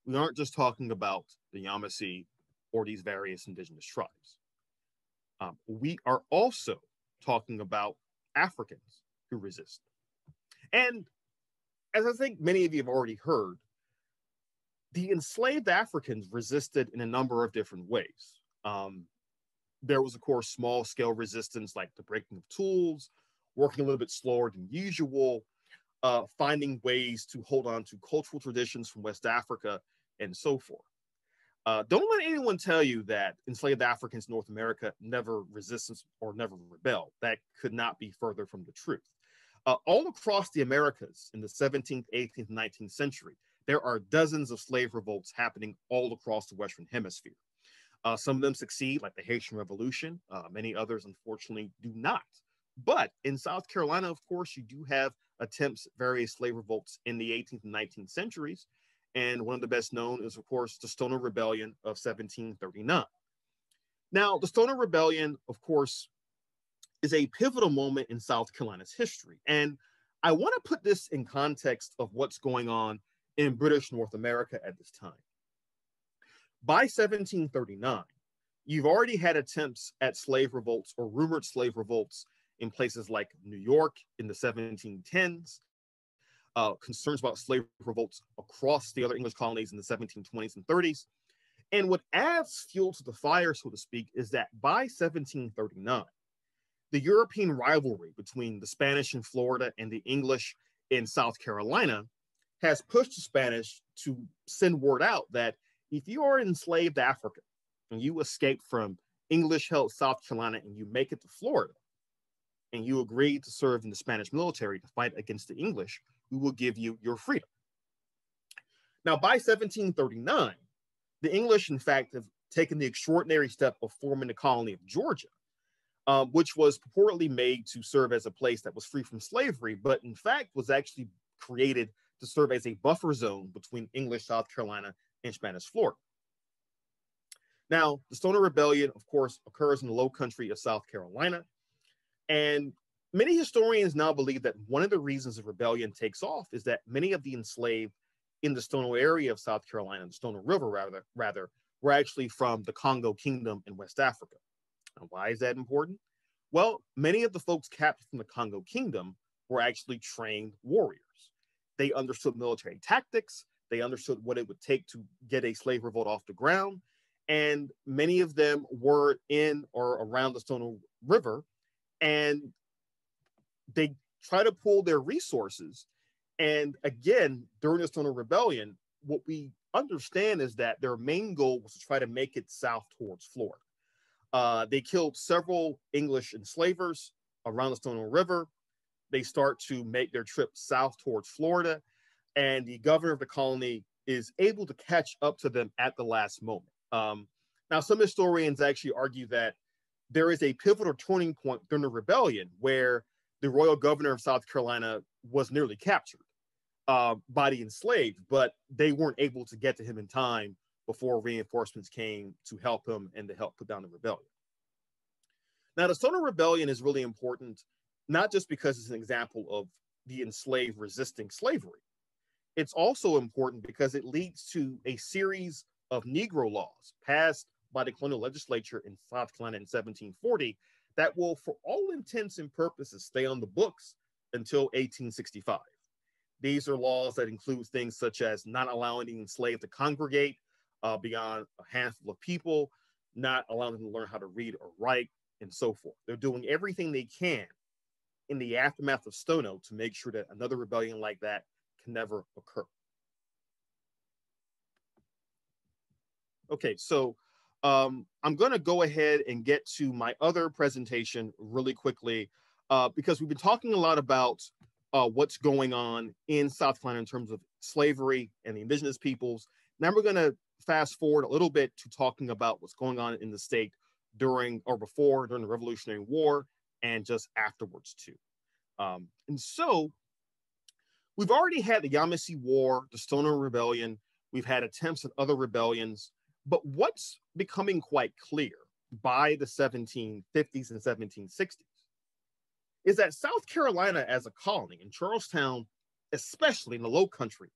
we aren't just talking about the YAMASEE or these various indigenous tribes. We are also talking about Africans who resist. And as I think many of you have already heard, the enslaved Africans resisted in a number of different ways. There was, of course, small-scale resistance like the breaking of tools, working a little bit slower than usual. finding ways to hold on to cultural traditions from West Africa and so forth. Don't let anyone tell you that enslaved Africans in North America never resisted or never rebelled. That could not be further from the truth. All across the Americas in the 17th, 18th, 19th century, there are dozens of slave revolts happening all across the Western Hemisphere. Some of them succeed, like the Haitian Revolution. Many others, unfortunately, do not. But in South Carolina, of course, you do have attempts at various slave revolts in the 18th and 19th centuries. And one of the best known is, of course, the Stoner Rebellion of 1739. Now, the Stoner Rebellion, of course, is a pivotal moment in South Carolina's history. And I want to put this in context of what's going on in British North America at this time. By 1739, you've already had attempts at slave revolts or rumored slave revolts in places like New York in the 1710s, concerns about slave revolts across the other English colonies in the 1720s and 30s. And what adds fuel to the fire, so to speak, is that by 1739, the European rivalry between the Spanish in Florida and the English in South Carolina has pushed the Spanish to send word out that if you are enslaved African and you escape from English-held South Carolina and you make it to Florida and you agree to serve in the Spanish military to fight against the English, we will give you your freedom. Now, by 1739, the English, in fact, have taken the extraordinary step of forming the colony of Georgia, which was purportedly made to serve as a place that was free from slavery, but in fact was actually created to serve as a buffer zone between English South Carolina and Spanish Florida. Now, the Stoner Rebellion, of course, occurs in the low country of South Carolina. And many historians now believe that one of the reasons the rebellion takes off is that many of the enslaved in the Stoner area of South Carolina, the Stoner River rather, were actually from the Congo Kingdom in West Africa. Now, why is that important? Well, many of the folks captured from the Congo Kingdom were actually trained warriors. They understood military tactics. They understood what it would take to get a slave revolt off the ground. And many of them were in or around the Stoner River. And they try to pool their resources. And again, during the Stoner Rebellion, what we understand is that their main goal was to try to make it south towards Florida. They killed several English enslavers around the Stoner River. They start to make their trip south towards Florida, and the governor of the colony is able to catch up to them at the last moment. Now, some historians actually argue that there is a pivotal turning point during the rebellion where the royal governor of South Carolina was nearly captured by the enslaved, but they weren't able to get to him in time before reinforcements came to help him and to help put down the rebellion. Now, the Stoner Rebellion is really important, not just because it's an example of the enslaved resisting slavery. It's also important because it leads to a series of Negro laws passed by the colonial legislature in South Carolina in 1740 that will, for all intents and purposes, stay on the books until 1865. These are laws that include things such as not allowing the enslaved to congregate beyond a handful of people, not allowing them to learn how to read or write, and so forth. They're doing everything they can in the aftermath of Stono to make sure that another rebellion like that can never occur. Okay, so I'm going to go ahead and get to my other presentation really quickly because we've been talking a lot about what's going on in South Carolina in terms of slavery and the indigenous peoples. Now we're going to fast forward a little bit to talking about what's going on in the state during the Revolutionary War and just afterwards too. And so we've already had the YAMASEE War, the Stoner Rebellion. We've had attempts at other rebellions. But what's becoming quite clear by the 1750s and 1760s is that South Carolina as a colony, and Charlestown, especially in the Low Country,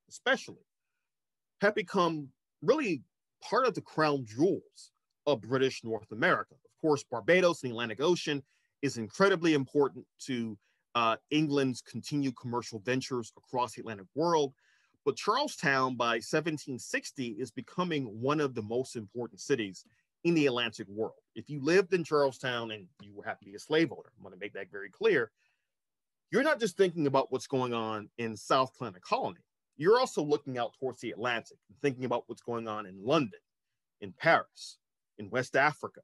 have become really part of the crown jewels of British North America. Of course, Barbados and the Atlantic Ocean is incredibly important to England's continued commercial ventures across the Atlantic world. But Charlestown by 1760 is becoming one of the most important cities in the Atlantic world. If you lived in Charlestown and you were happy to be a slave owner, I'm going to make that very clear, you're not just thinking about what's going on in South Carolina colony. You're also looking out towards the Atlantic and thinking about what's going on in London, in Paris, in West Africa,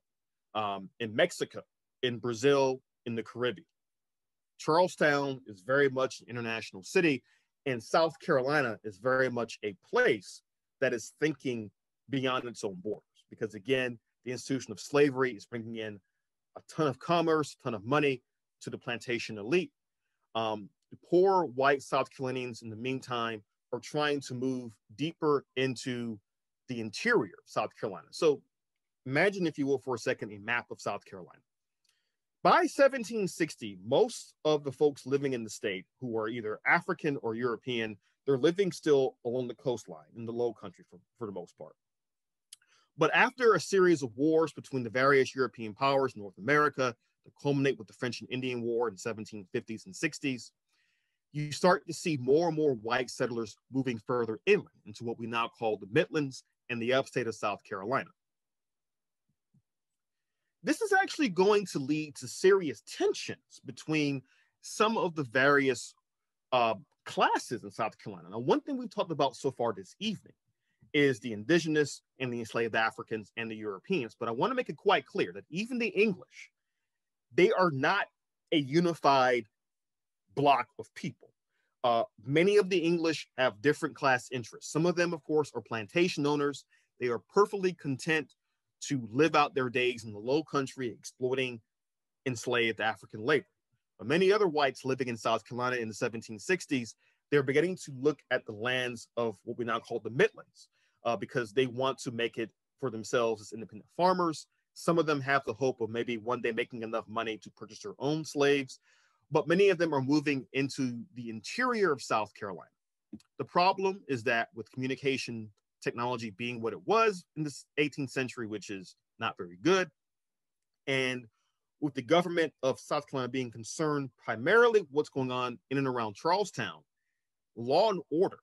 in Mexico, in Brazil, in the Caribbean. Charlestown is very much an international city, and South Carolina is very much a place that is thinking beyond its own borders. Because again, the institution of slavery is bringing in a ton of commerce, a ton of money to the plantation elite. The poor white South Carolinians in the meantime are trying to move deeper into the interior of South Carolina. So imagine, if you will, for a second, a map of South Carolina. By 1760, most of the folks living in the state who are either African or European, they're living still along the coastline in the low country for the most part. But after a series of wars between the various European powers in North America, to culminate with the French and Indian War in the 1750s and 60s, you start to see more and more white settlers moving further inland into what we now call the Midlands and the upstate of South Carolina. This is actually going to lead to serious tensions between some of the various classes in South Carolina. Now, one thing we've talked about so far this evening is the indigenous and the enslaved Africans and the Europeans. But I want to make it quite clear that even the English, they are not a unified block of people. Many of the English have different class interests. Some of them, of course, are plantation owners. They are perfectly content to live out their days in the low country, exploiting enslaved African labor. But many other whites living in South Carolina in the 1760s, they're beginning to look at the lands of what we now call the Midlands, because they want to make it for themselves as independent farmers. Some of them have the hope of maybe one day making enough money to purchase their own slaves, but many of them are moving into the interior of South Carolina. The problem is that with communication technology being what it was in the 18th century, which is not very good, and with the government of South Carolina being concerned primarily with what's going on in and around Charlestown, law and order,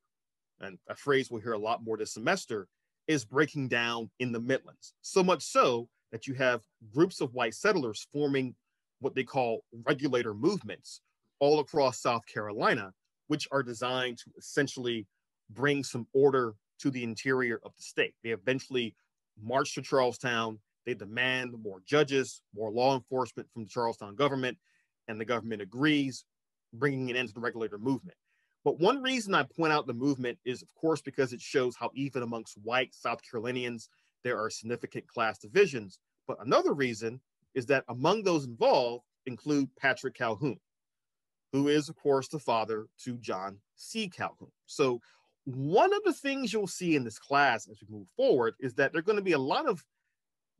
and a phrase we'll hear a lot more this semester, is breaking down in the Midlands. So much so that you have groups of white settlers forming what they call regulator movements all across South Carolina, which are designed to essentially bring some order to the interior of the state. They eventually march to Charlestown. They demand more judges, more law enforcement from the Charlestown government, and the government agrees, bringing an end to the regulator movement. But one reason I point out the movement is, of course, because it shows how even amongst white South Carolinians, there are significant class divisions. But another reason is that among those involved include Patrick Calhoun, who is, of course, the father to John C. Calhoun. So one of the things you'll see in this class as we move forward is that there are going to be a lot of,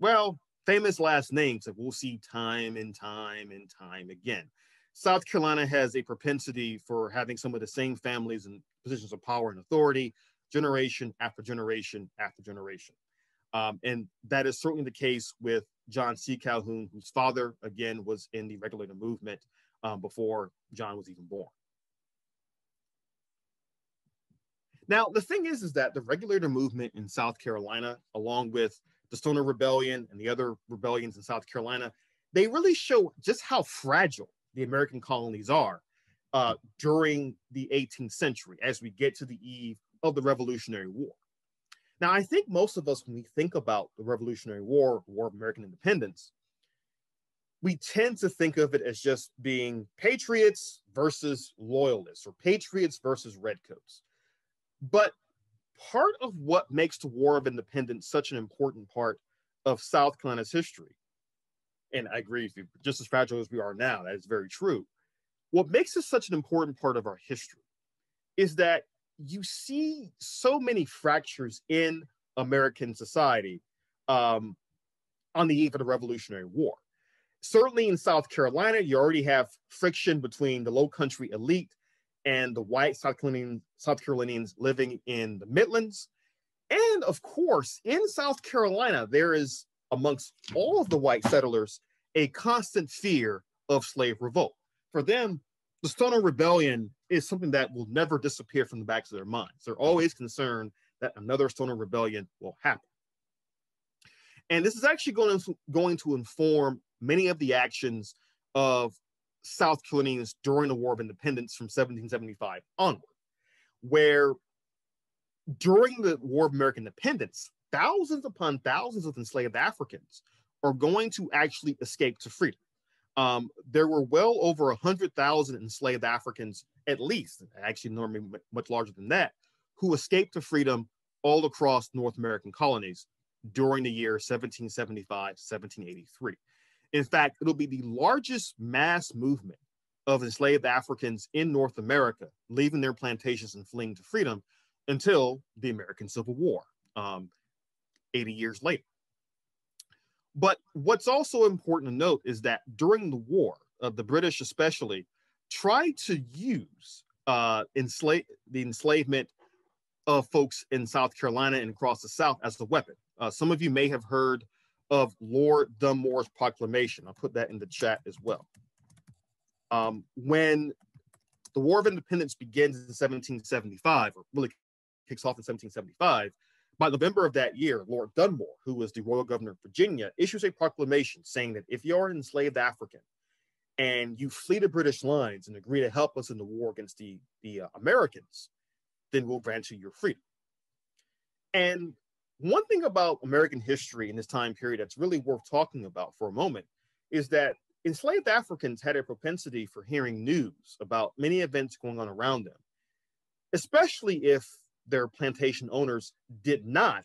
well, famous last names that we'll see time and time and time again. South Carolina has a propensity for having some of the same families in positions of power and authority, generation after generation after generation. And that is certainly the case with John C. Calhoun, whose father, again, was in the regulator movement before John was even born. Now, the thing is that the regulator movement in South Carolina, along with the Stoner Rebellion and the other rebellions in South Carolina, they really show just how fragile the American colonies are during the 18th century as we get to the eve of the Revolutionary War. Now, I think most of us, when we think about the Revolutionary War, War of American Independence, we tend to think of it as just being patriots versus loyalists, or patriots versus redcoats. But part of what makes the War of Independence such an important part of South Carolina's history, and I agree with you, just as fragile as we are now, that is very true. What makes it such an important part of our history is that you see so many fractures in American society on the eve of the Revolutionary War. Certainly in South Carolina, you already have friction between the low country elite and the white South Carolinians living in the Midlands. And of course, in South Carolina, there is, amongst all of the white settlers, a constant fear of slave revolt. For them, the Stoner Rebellion is something that will never disappear from the backs of their minds. They're always concerned that another Stoner Rebellion will happen. And this is actually going to inform many of the actions of South Carolinians during the War of Independence from 1775 onward, where during the War of American Independence, thousands upon thousands of enslaved Africans are going to actually escape to freedom. There were well over 100,000 enslaved Africans, at least, actually normally much larger than that, who escaped to freedom all across North American colonies during the year 1775, 1783. In fact, it'll be the largest mass movement of enslaved Africans in North America, leaving their plantations and fleeing to freedom until the American Civil War, 80 years later. But what's also important to note is that during the war, the British especially tried to use the enslavement of folks in South Carolina and across the South as a weapon. Some of you may have heard of Lord Dunmore's proclamation. I'll put that in the chat as well. When the War of Independence begins in 1775, or really kicks off in 1775, by November of that year, Lord Dunmore, who was the royal governor of Virginia, issues a proclamation saying that if you're an enslaved African and you flee to British lines and agree to help us in the war against the Americans, then we'll grant you your freedom. And one thing about American history in this time period that's really worth talking about for a moment is that enslaved Africans had a propensity for hearing news about many events going on around them, especially if their plantation owners did not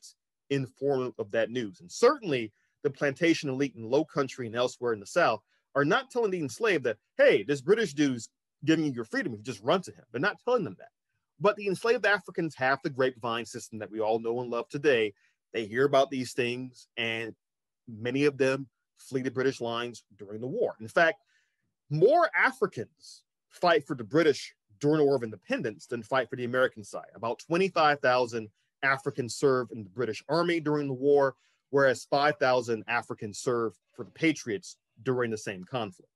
inform them of that news. And certainly the plantation elite in Low Country and elsewhere in the South are not telling the enslaved that, hey, this British dude's giving you your freedom if you just run to him. They're not telling them that. But the enslaved Africans have the grapevine system that we all know and love today. They hear about these things, and many of them flee to British lines during the war. In fact, more Africans fight for the British during the War of Independence than fight for the American side. About 25,000 Africans served in the British Army during the war, whereas 5,000 Africans served for the Patriots during the same conflict.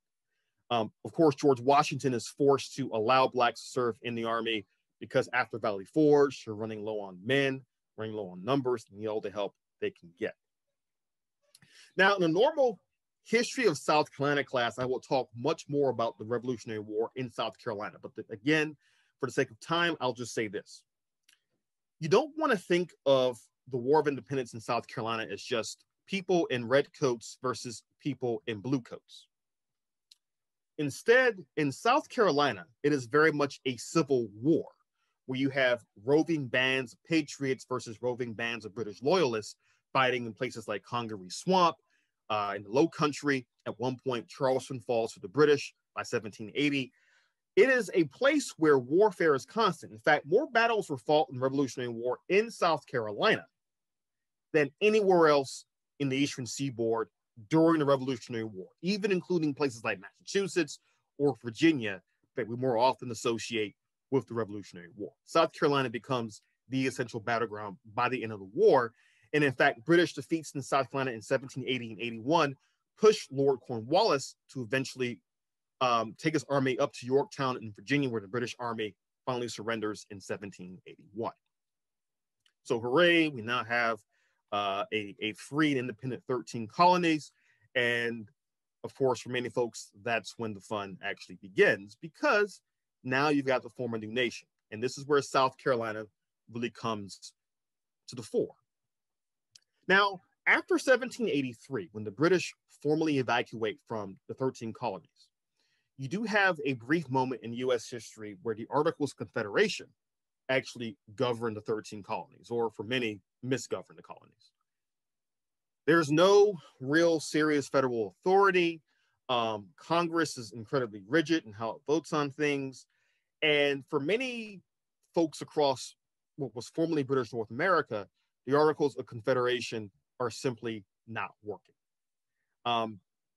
Of course, George Washington is forced to allow Blacks to serve in the Army because after Valley Forge, they're running low on men, running low on numbers, and need all the help they can get. Now, in a normal history of South Carolina class, I will talk much more about the Revolutionary War in South Carolina. But again, for the sake of time, I'll just say this. You don't want to think of the War of Independence in South Carolina as just people in red coats versus people in blue coats. Instead, in South Carolina, it is very much a civil war where you have roving bands of patriots versus roving bands of British loyalists fighting in places like Congaree Swamp, in the Low Country. At one point, Charleston falls to the British by 1780. It is a place where warfare is constant. In fact, more battles were fought in the Revolutionary War in South Carolina than anywhere else in the Eastern Seaboard during the Revolutionary War, even including places like Massachusetts or Virginia that we more often associate with the Revolutionary War. South Carolina becomes the essential battleground by the end of the war. And in fact, British defeats in South Carolina in 1780 and 81 pushed Lord Cornwallis to eventually take his army up to Yorktown in Virginia, where the British Army finally surrenders in 1781. So hooray, we now have a free and independent 13 colonies. And of course, for many folks, that's when the fun actually begins, because now you've got to form a new nation. And this is where South Carolina really comes to the fore. Now, after 1783, when the British formally evacuate from the 13 colonies, you do have a brief moment in U.S. history where the Articles of Confederation actually govern the 13 colonies, or for many, misgovern the colonies. There's no real serious federal authority. Congress is incredibly rigid in how it votes on things. And for many folks across what was formerly British North America, the Articles of Confederation are simply not working.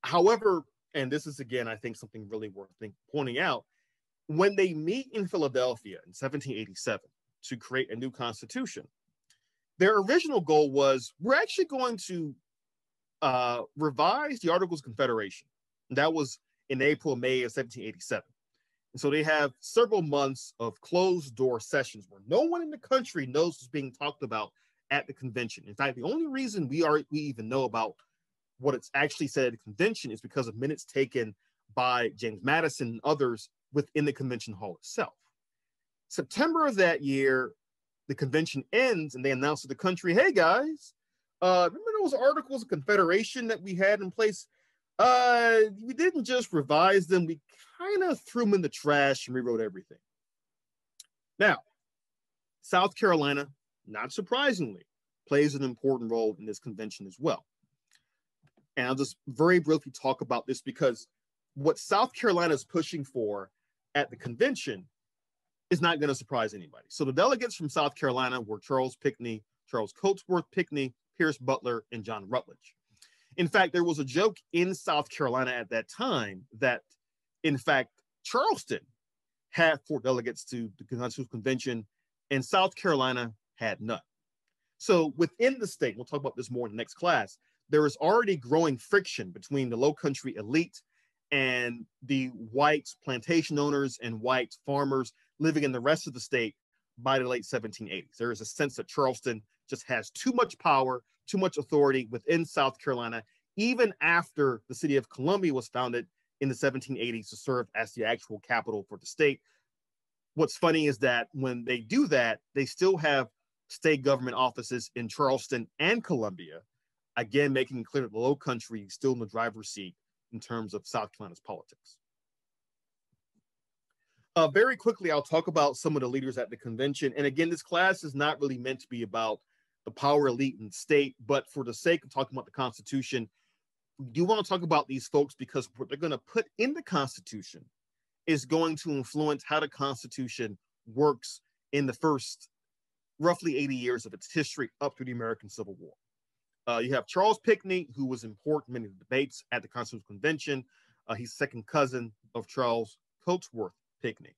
However, and this is, again, I think something really worth pointing out, when they meet in Philadelphia in 1787 to create a new constitution, their original goal was, we're actually going to revise the Articles of Confederation. And that was in April, May of 1787. And so they have several months of closed door sessions where no one in the country knows what's being talked about at the convention. In fact, the only reason we even know about what it's actually said at the convention is because of minutes taken by James Madison and others within the convention hall itself. September of that year, the convention ends and they announce to the country, hey guys, remember those Articles of Confederation that we had in place? We didn't just revise them, we kind of threw them in the trash and rewrote everything. Now, South Carolina, not surprisingly, plays an important role in this convention as well. And I'll just very briefly talk about this because what South Carolina is pushing for at the convention is not going to surprise anybody. So the delegates from South Carolina were Charles Pinckney, Charles Cotesworth Pinckney, Pierce Butler, and John Rutledge. In fact, there was a joke in South Carolina at that time that, in fact, Charleston had 4 delegates to the Constitutional Convention, and South Carolina had none. So within the state, we'll talk about this more in the next class, there is already growing friction between the Low Country elite and the white plantation owners and white farmers living in the rest of the state by the late 1780s. There is a sense that Charleston just has too much power, too much authority within South Carolina, even after the city of Columbia was founded in the 1780s to serve as the actual capital for the state. What's funny is that when they do that, they still have state government offices in Charleston and Columbia, again, making it clear that the Low Country is still in the driver's seat in terms of South Carolina's politics. Very quickly, I'll talk about some of the leaders at the convention. And again, this class is not really meant to be about the power elite in the state, but for the sake of talking about the Constitution, we do want to talk about these folks because what they're going to put in the Constitution is going to influence how the Constitution works in the first roughly 80 years of its history up through the American Civil War. You have Charles Pinckney, who was important in many of the debates at the Constitutional Convention. He's second cousin of Charles Cotesworth Pinckney.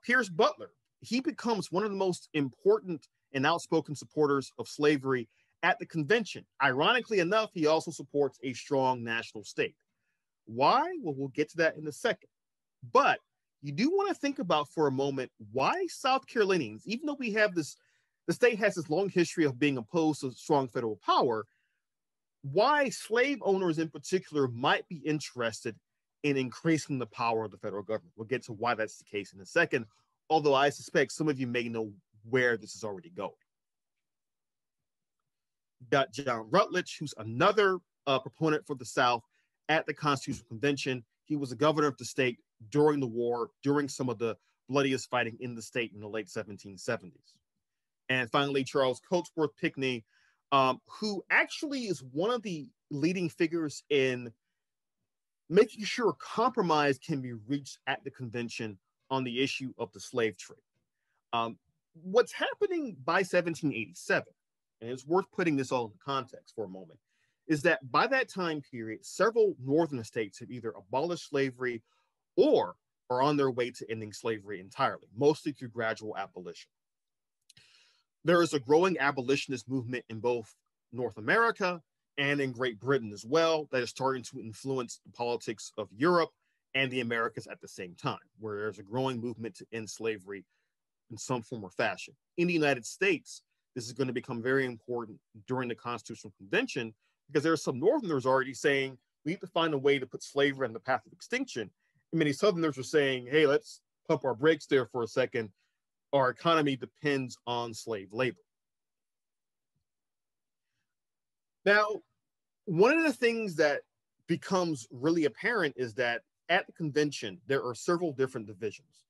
Pierce Butler, he becomes one of the most important and outspoken supporters of slavery at the convention. Ironically enough, he also supports a strong national state. Why? Well, we'll get to that in a second. But you do want to think about for a moment why South Carolinians, even though we have this, the state has this long history of being opposed to strong federal power, why slave owners in particular might be interested in increasing the power of the federal government. We'll get to why that's the case in a second, although I suspect some of you may know where this is already going. You've got John Rutledge, who's another proponent for the South at the Constitutional Convention. He was the governor of the state during the war, during some of the bloodiest fighting in the state in the late 1770s. And finally, Charles Cotesworth Pinckney, who actually is one of the leading figures in making sure compromise can be reached at the convention on the issue of the slave trade. What's happening by 1787, and it's worth putting this all into context for a moment, is that by that time period, several northern states have either abolished slavery or are on their way to ending slavery entirely, mostly through gradual abolition. There is a growing abolitionist movement in both North America and in Great Britain as well that is starting to influence the politics of Europe and the Americas at the same time, where there's a growing movement to end slavery in some form or fashion. In the United States, this is going to become very important during the Constitutional Convention because there are some Northerners already saying we need to find a way to put slavery on the path of extinction. And many Southerners are saying, hey, let's pump our brakes there for a second. Our economy depends on slave labor. Now, one of the things that becomes really apparent is that at the convention, there are several different divisions.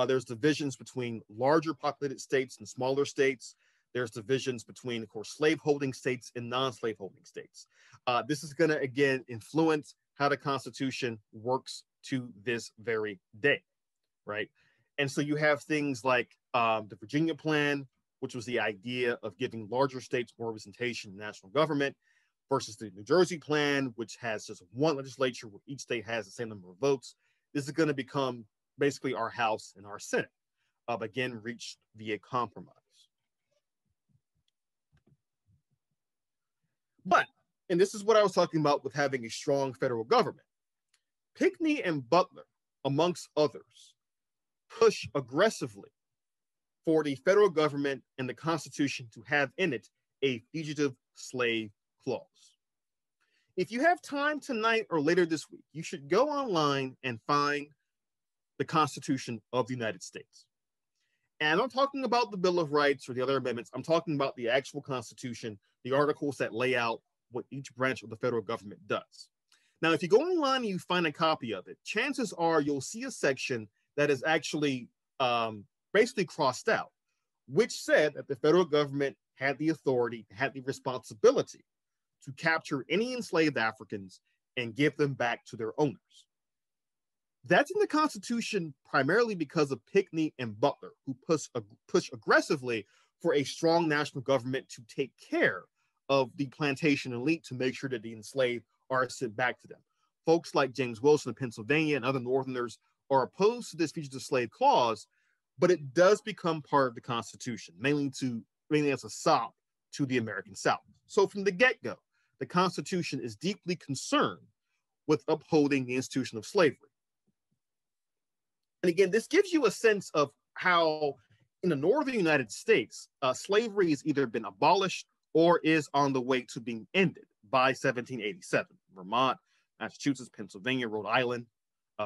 There's divisions between larger populated states and smaller states. There's divisions between, of course, slave-holding states and non-slave-holding states. This is going to, again, influence how the Constitution works to this very day, right? And so you have things like the Virginia Plan, which was the idea of giving larger states more representation in the national government, versus the New Jersey Plan, which has just one legislature where each state has the same number of votes. This is going to become basically our House and our Senate, again, reached via compromise. But, and this is what I was talking about with having a strong federal government, Pinckney and Butler, amongst others, push aggressively for the federal government and the Constitution to have in it a fugitive slave clause. If you have time tonight or later this week, you should go online and find the Constitution of the United States. And I'm not talking about the Bill of Rights or the other amendments. I'm talking about the actual Constitution, the articles that lay out what each branch of the federal government does. Now, if you go online and you find a copy of it, chances are you'll see a section that is actually basically crossed out, which said that the federal government had the authority, had the responsibility to capture any enslaved Africans and give them back to their owners. That's in the Constitution primarily because of Pinckney and Butler, who push aggressively for a strong national government to take care of the plantation elite to make sure that the enslaved are sent back to them. Folks like James Wilson of Pennsylvania and other Northerners are opposed to this fugitive slave clause, but it does become part of the Constitution, mainly as a sop to the American South. So from the get-go, the Constitution is deeply concerned with upholding the institution of slavery. And again, this gives you a sense of how in the northern United States, slavery has either been abolished or is on the way to being ended by 1787. Vermont, Massachusetts, Pennsylvania, Rhode Island,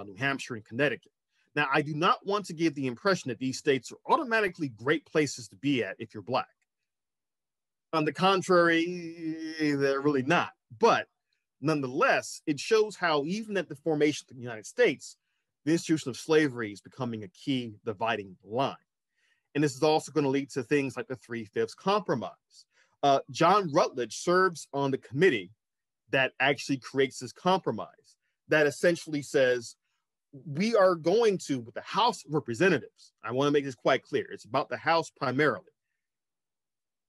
New Hampshire, and Connecticut. Now, I do not want to give the impression that these states are automatically great places to be at if you're Black. On the contrary, they're really not. But nonetheless, it shows how even at the formation of the United States, the institution of slavery is becoming a key dividing line. And this is also going to lead to things like the 3/5 compromise. John Rutledge serves on the committee that actually creates this compromise that essentially says, we are going to, with the House of Representatives, I want to make this quite clear, it's about the House primarily.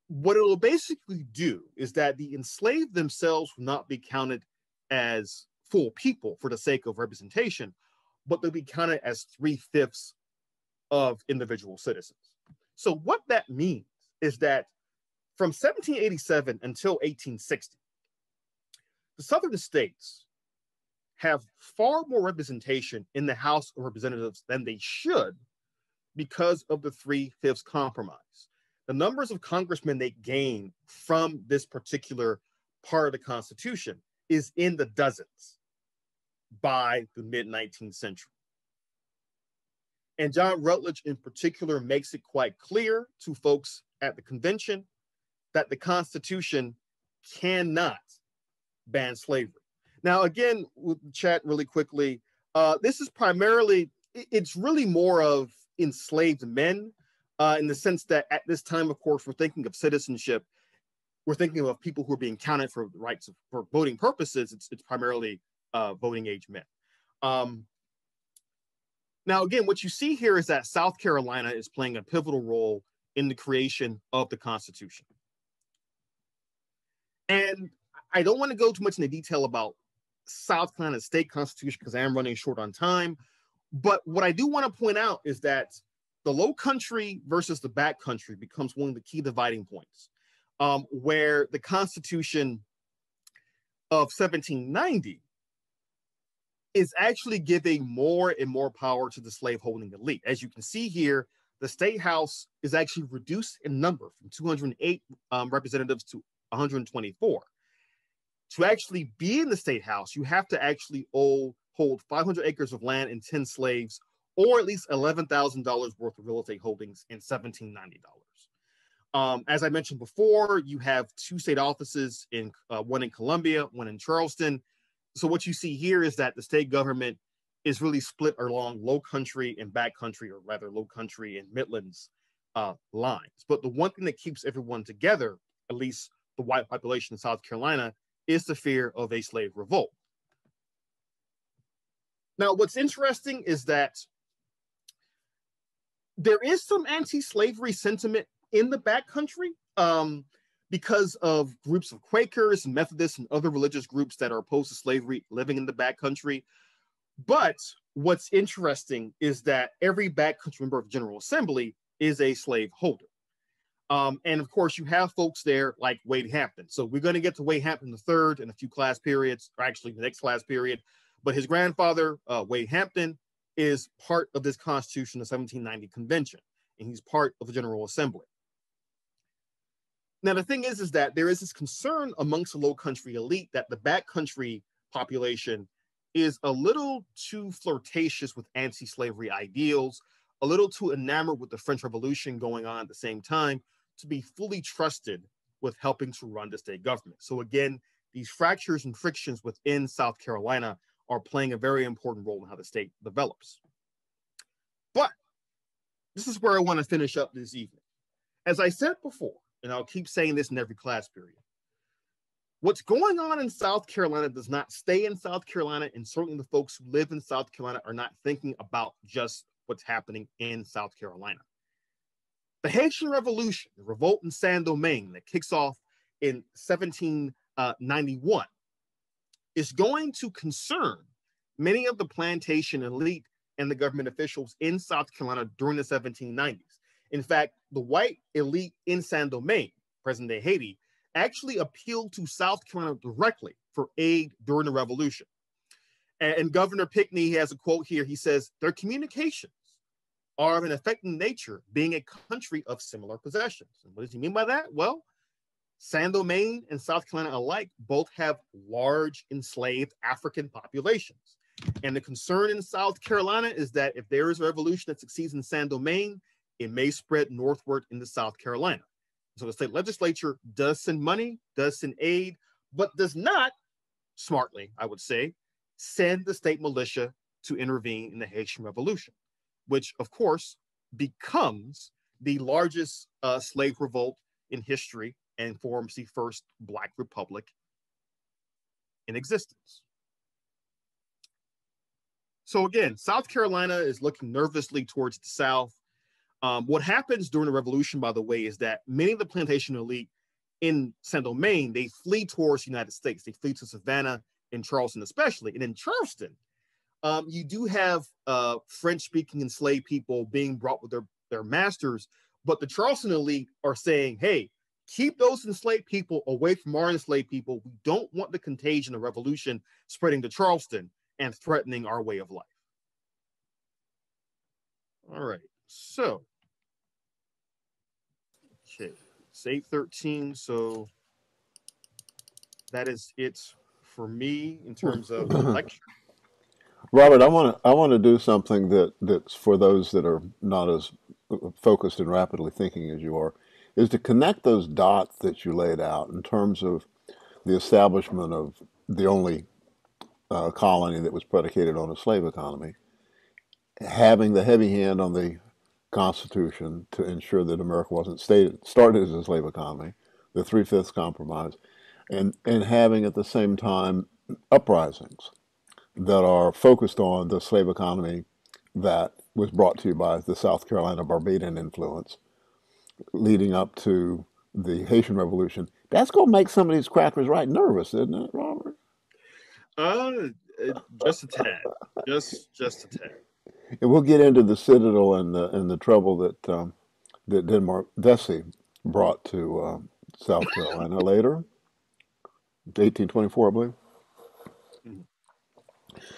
What it will basically do is that the enslaved themselves will not be counted as full people for the sake of representation, but they'll be counted as 3/5 of individual citizens. So what that means is that from 1787 until 1860, the Southern states have far more representation in the House of Representatives than they should because of the 3/5 compromise. The numbers of congressmen they gain from this particular part of the Constitution is in the dozens by the mid-19th century. And John Rutledge in particular makes it quite clear to folks at the convention that the Constitution cannot ban slavery. Now, again, with the chat really quickly, this is primarily, it's really more of enslaved men in the sense that at this time, of course, we're thinking of citizenship. We're thinking of people who are being counted for the rights for voting purposes. It's primarily voting age men. Now, again, what you see here is that South Carolina is playing a pivotal role in the creation of the Constitution. And I don't want to go too much into detail about South Carolina state constitution because I am running short on time. But what I do want to point out is that the low country versus the back country becomes one of the key dividing points, where the Constitution of 1790 is actually giving more and more power to the slaveholding elite. As you can see here, the state house is actually reduced in number from 208 representatives to 124. To actually be in the state house, you have to actually hold 500 acres of land and 10 slaves, or at least $11,000 worth of real estate holdings in $1790. As I mentioned before, you have 2 state offices, one in Columbia, one in Charleston. So what you see here is that the state government is really split along low country and back country, or rather low country and Midlands lines. But the one thing that keeps everyone together, at least the white population in South Carolina, is the fear of a slave revolt. Now, what's interesting is that there is some anti-slavery sentiment in the backcountry because of groups of Quakers and Methodists and other religious groups that are opposed to slavery living in the backcountry. But what's interesting is that every backcountry member of the General Assembly is a slave holder. And of course, you have folks there like Wade Hampton. So we're going to get to Wade Hampton III in a few class periods, or actually the next class period. But his grandfather, Wade Hampton, is part of this Constitution of 1790 convention, and he's part of the General Assembly. Now, the thing is that there is this concern amongst the low country elite that the backcountry population is a little too flirtatious with anti-slavery ideals, a little too enamored with the French Revolution going on at the same time to be fully trusted with helping to run the state government. So again, these fractures and frictions within South Carolina are playing a very important role in how the state develops. But this is where I want to finish up this evening. As I said before, and I'll keep saying this in every class period, what's going on in South Carolina does not stay in South Carolina, and certainly the folks who live in South Carolina are not thinking about just what's happening in South Carolina. The Haitian Revolution, the revolt in Saint-Domingue that kicks off in 1791, is going to concern many of the plantation elite and the government officials in South Carolina during the 1790s. In fact, the white elite in Saint-Domingue, present-day Haiti, actually appealed to South Carolina directly for aid during the revolution. And Governor Pinckney has a quote here. He says, "Their communications are of an affecting nature, being a country of similar possessions." And what does he mean by that? Well, Saint-Domingue and South Carolina alike both have large enslaved African populations. And the concern in South Carolina is that if there is a revolution that succeeds in Saint-Domingue, it may spread northward into South Carolina. So the state legislature does send money, does send aid, but does not, smartly, I would say, send the state militia to intervene in the Haitian Revolution, which, of course, becomes the largest slave revolt in history and forms the first Black republic in existence. So again, South Carolina is looking nervously towards the South. What happens during the revolution, by the way, is that many of the plantation elite in Saint-Domingue, they flee towards the United States. They flee to Savannah and Charleston especially. And in Charleston, you do have French-speaking enslaved people being brought with their masters, but the Charleston elite are saying, hey, keep those enslaved people away from our enslaved people. We don't want the contagion of revolution spreading to Charleston and threatening our way of life. All right, so, okay, it's 8:13, so that is it for me in terms of the lecture. Robert, I want to do something that's for those that are not as focused and rapidly thinking as you are, is to connect those dots that you laid out in terms of the establishment of the only colony that was predicated on a slave economy, having the heavy hand on the Constitution to ensure that America wasn't started as a slave economy, the 3/5 compromise, and having at the same time uprisings that are focused on the slave economy that was brought to you by the South Carolina Barbadian influence leading up to the Haitian Revolution. That's going to make some of these crackers right nervous, isn't it, Robert? Just a tad. Just a tad. And we'll get into the Citadel and the trouble that that Denmark Vesey brought to South Carolina later, 1824, I believe.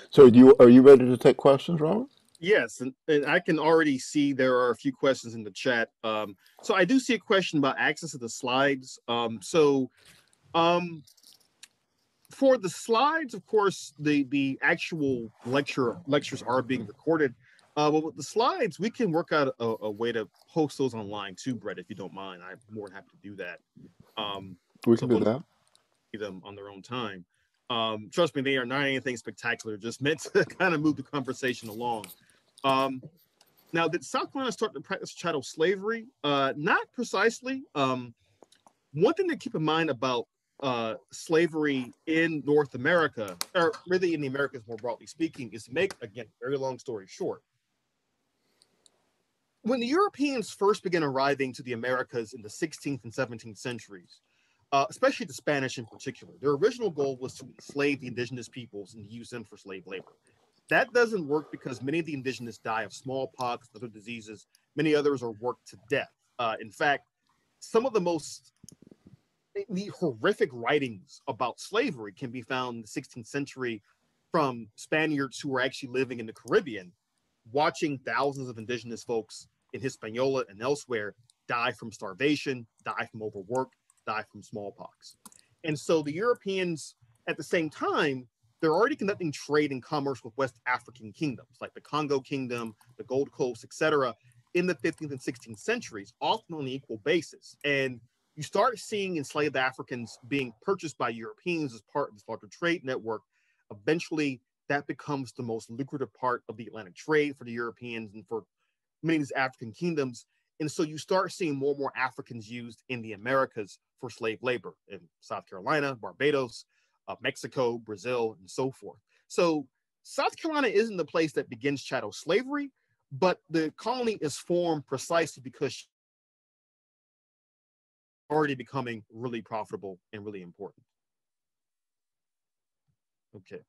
So are you ready to take questions, Robert? Yes, and I can already see there are a few questions in the chat. So I do see a question about access to the slides. For the slides, of course, the actual lectures are being recorded. But with the slides, we can work out a way to post those online too, Brett, if you don't mind. I'm more than happy to do that. We can do that. See them on their own time. Trust me, they are not anything spectacular, just meant to kind of move the conversation along. Now, did South Carolina start to practice chattel slavery? Not precisely. One thing to keep in mind about slavery in North America, or really in the Americas more broadly speaking, is to make, again, very long story short. When the Europeans first began arriving to the Americas in the 16th and 17th centuries, especially the Spanish in particular, their original goal was to enslave the indigenous peoples and use them for slave labor. That doesn't work because many of the indigenous die of smallpox and other diseases. Many others are worked to death. In fact, some of the most horrific writings about slavery can be found in the 16th century from Spaniards who were actually living in the Caribbean, watching thousands of indigenous folks in Hispaniola and elsewhere die from starvation, die from overwork, die from smallpox. And so the Europeans, at the same time, they're already conducting trade and commerce with West African kingdoms, like the Congo Kingdom, the Gold Coast, etc., in the 15th and 16th centuries, often on an equal basis. And you start seeing enslaved Africans being purchased by Europeans as part of this larger trade network. Eventually, that becomes the most lucrative part of the Atlantic trade for the Europeans and for many of these African kingdoms. And so you start seeing more and more Africans used in the Americas for slave labor in South Carolina, Barbados, Mexico, Brazil, and so forth. So South Carolina isn't the place that begins chattel slavery, but the colony is formed precisely because already becoming really profitable and really important. Okay.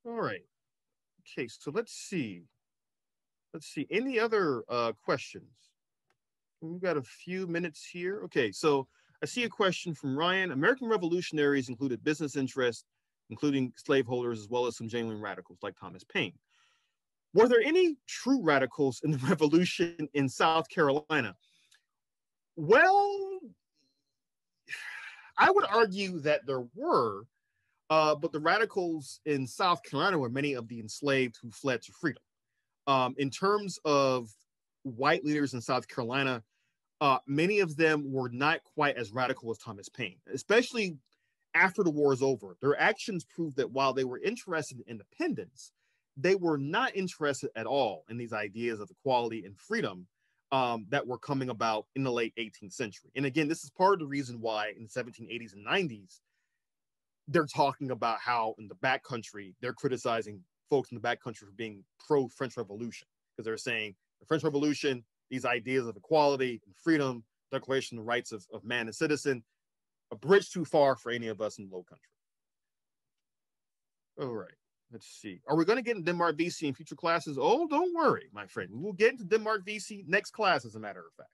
All right. Okay, so let's see. Any other questions? We've got a few minutes here. Okay, so I see a question from Ryan. American revolutionaries included business interests, including slaveholders, as well as some genuine radicals like Thomas Paine. Were there any true radicals in the revolution in South Carolina? Well, I would argue that there were, but the radicals in South Carolina were many of the enslaved who fled to freedom. In terms of white leaders in South Carolina, many of them were not quite as radical as Thomas Paine, especially after the war is over. Their actions proved that while they were interested in independence, they were not interested at all in these ideas of equality and freedom that were coming about in the late 18th century. And again, this is part of the reason why in the 1780s and 90s, they're talking about how in the backcountry, they're criticizing folks in the backcountry for being pro-French Revolution, because they're saying the French Revolution, these ideas of equality and freedom, Declaration of the Rights of Man and Citizen, a bridge too far for any of us in the Low Country. All right, let's see. Are we going to get into Denmark VC in future classes? Oh, don't worry, my friend. We will get into Denmark VC next class, as a matter of fact.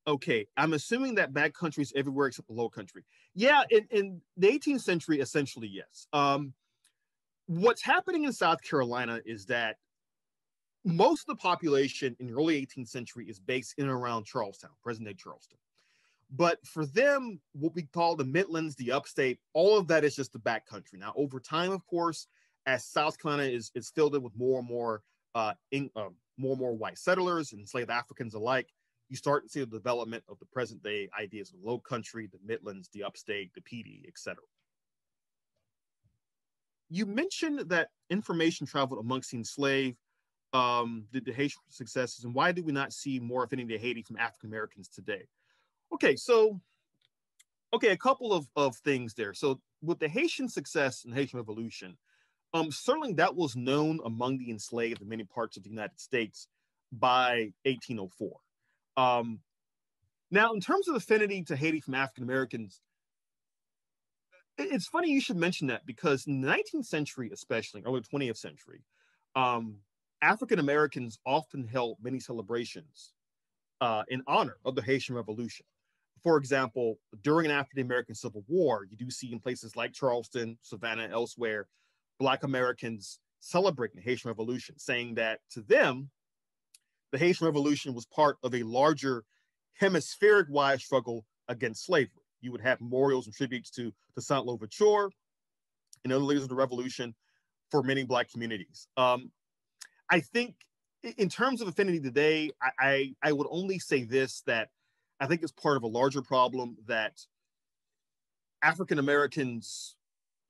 Okay, I'm assuming that backcountry is everywhere except the Low Country. Yeah, in the 18th century, essentially, yes. What's happening in South Carolina is that most of the population in the early 18th century is based in and around Charlestown, present-day Charleston. But for them, what we call the Midlands, the upstate, all of that is just the backcountry. Now, over time, of course, as South Carolina is filled in with more and more white settlers and enslaved Africans alike, you start to see the development of the present-day ideas of the Low Country, the Midlands, the upstate, the PD, etc. You mentioned that information traveled amongst the enslaved, the Haitian successes, and why do we not see more affinity to Haiti from African Americans today? Okay, so, a couple of things there. So with the Haitian success and Haitian Revolution, certainly that was known among the enslaved in many parts of the United States by 1804. Now, in terms of affinity to Haiti from African Americans, it's funny you should mention that, because in the 19th century, especially early 20th century, African Americans often held many celebrations in honor of the Haitian Revolution. For example, during and after the American Civil War, you do see in places like Charleston, Savannah, elsewhere, Black Americans celebrating the Haitian Revolution, saying that to them, the Haitian Revolution was part of a larger hemispheric-wide struggle against slavery. You would have memorials and tributes to Saint Louverture and other leaders of the revolution for many Black communities. I think in terms of affinity today, I would only say this, that I think it's part of a larger problem that African Americans,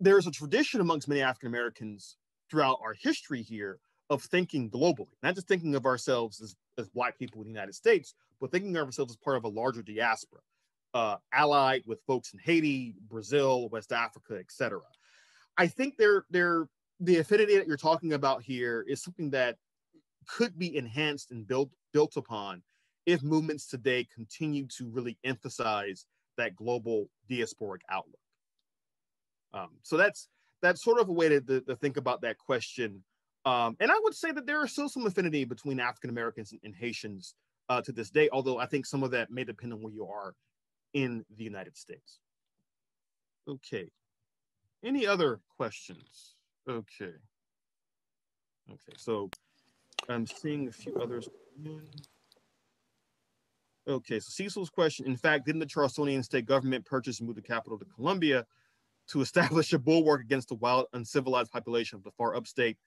there's a tradition amongst many African Americans throughout our history here of thinking globally, not just thinking of ourselves as Black people in the United States, but thinking of ourselves as part of a larger diaspora, allied with folks in Haiti, Brazil, West Africa, etc. I think the affinity that you're talking about here is something that could be enhanced and built upon if movements today continue to really emphasize that global diasporic outlook. So that's sort of a way to think about that question. And I would say that there are still some affinity between African Americans and Haitians to this day, although I think some of that may depend on where you are in the United States. Okay. Any other questions? Okay. Okay, so I'm seeing a few others. Okay, so Cecil's question, in fact, didn't the Charlestonian state government purchase and move the capital to Columbia to establish a bulwark against the wild, uncivilized population of the far upstate,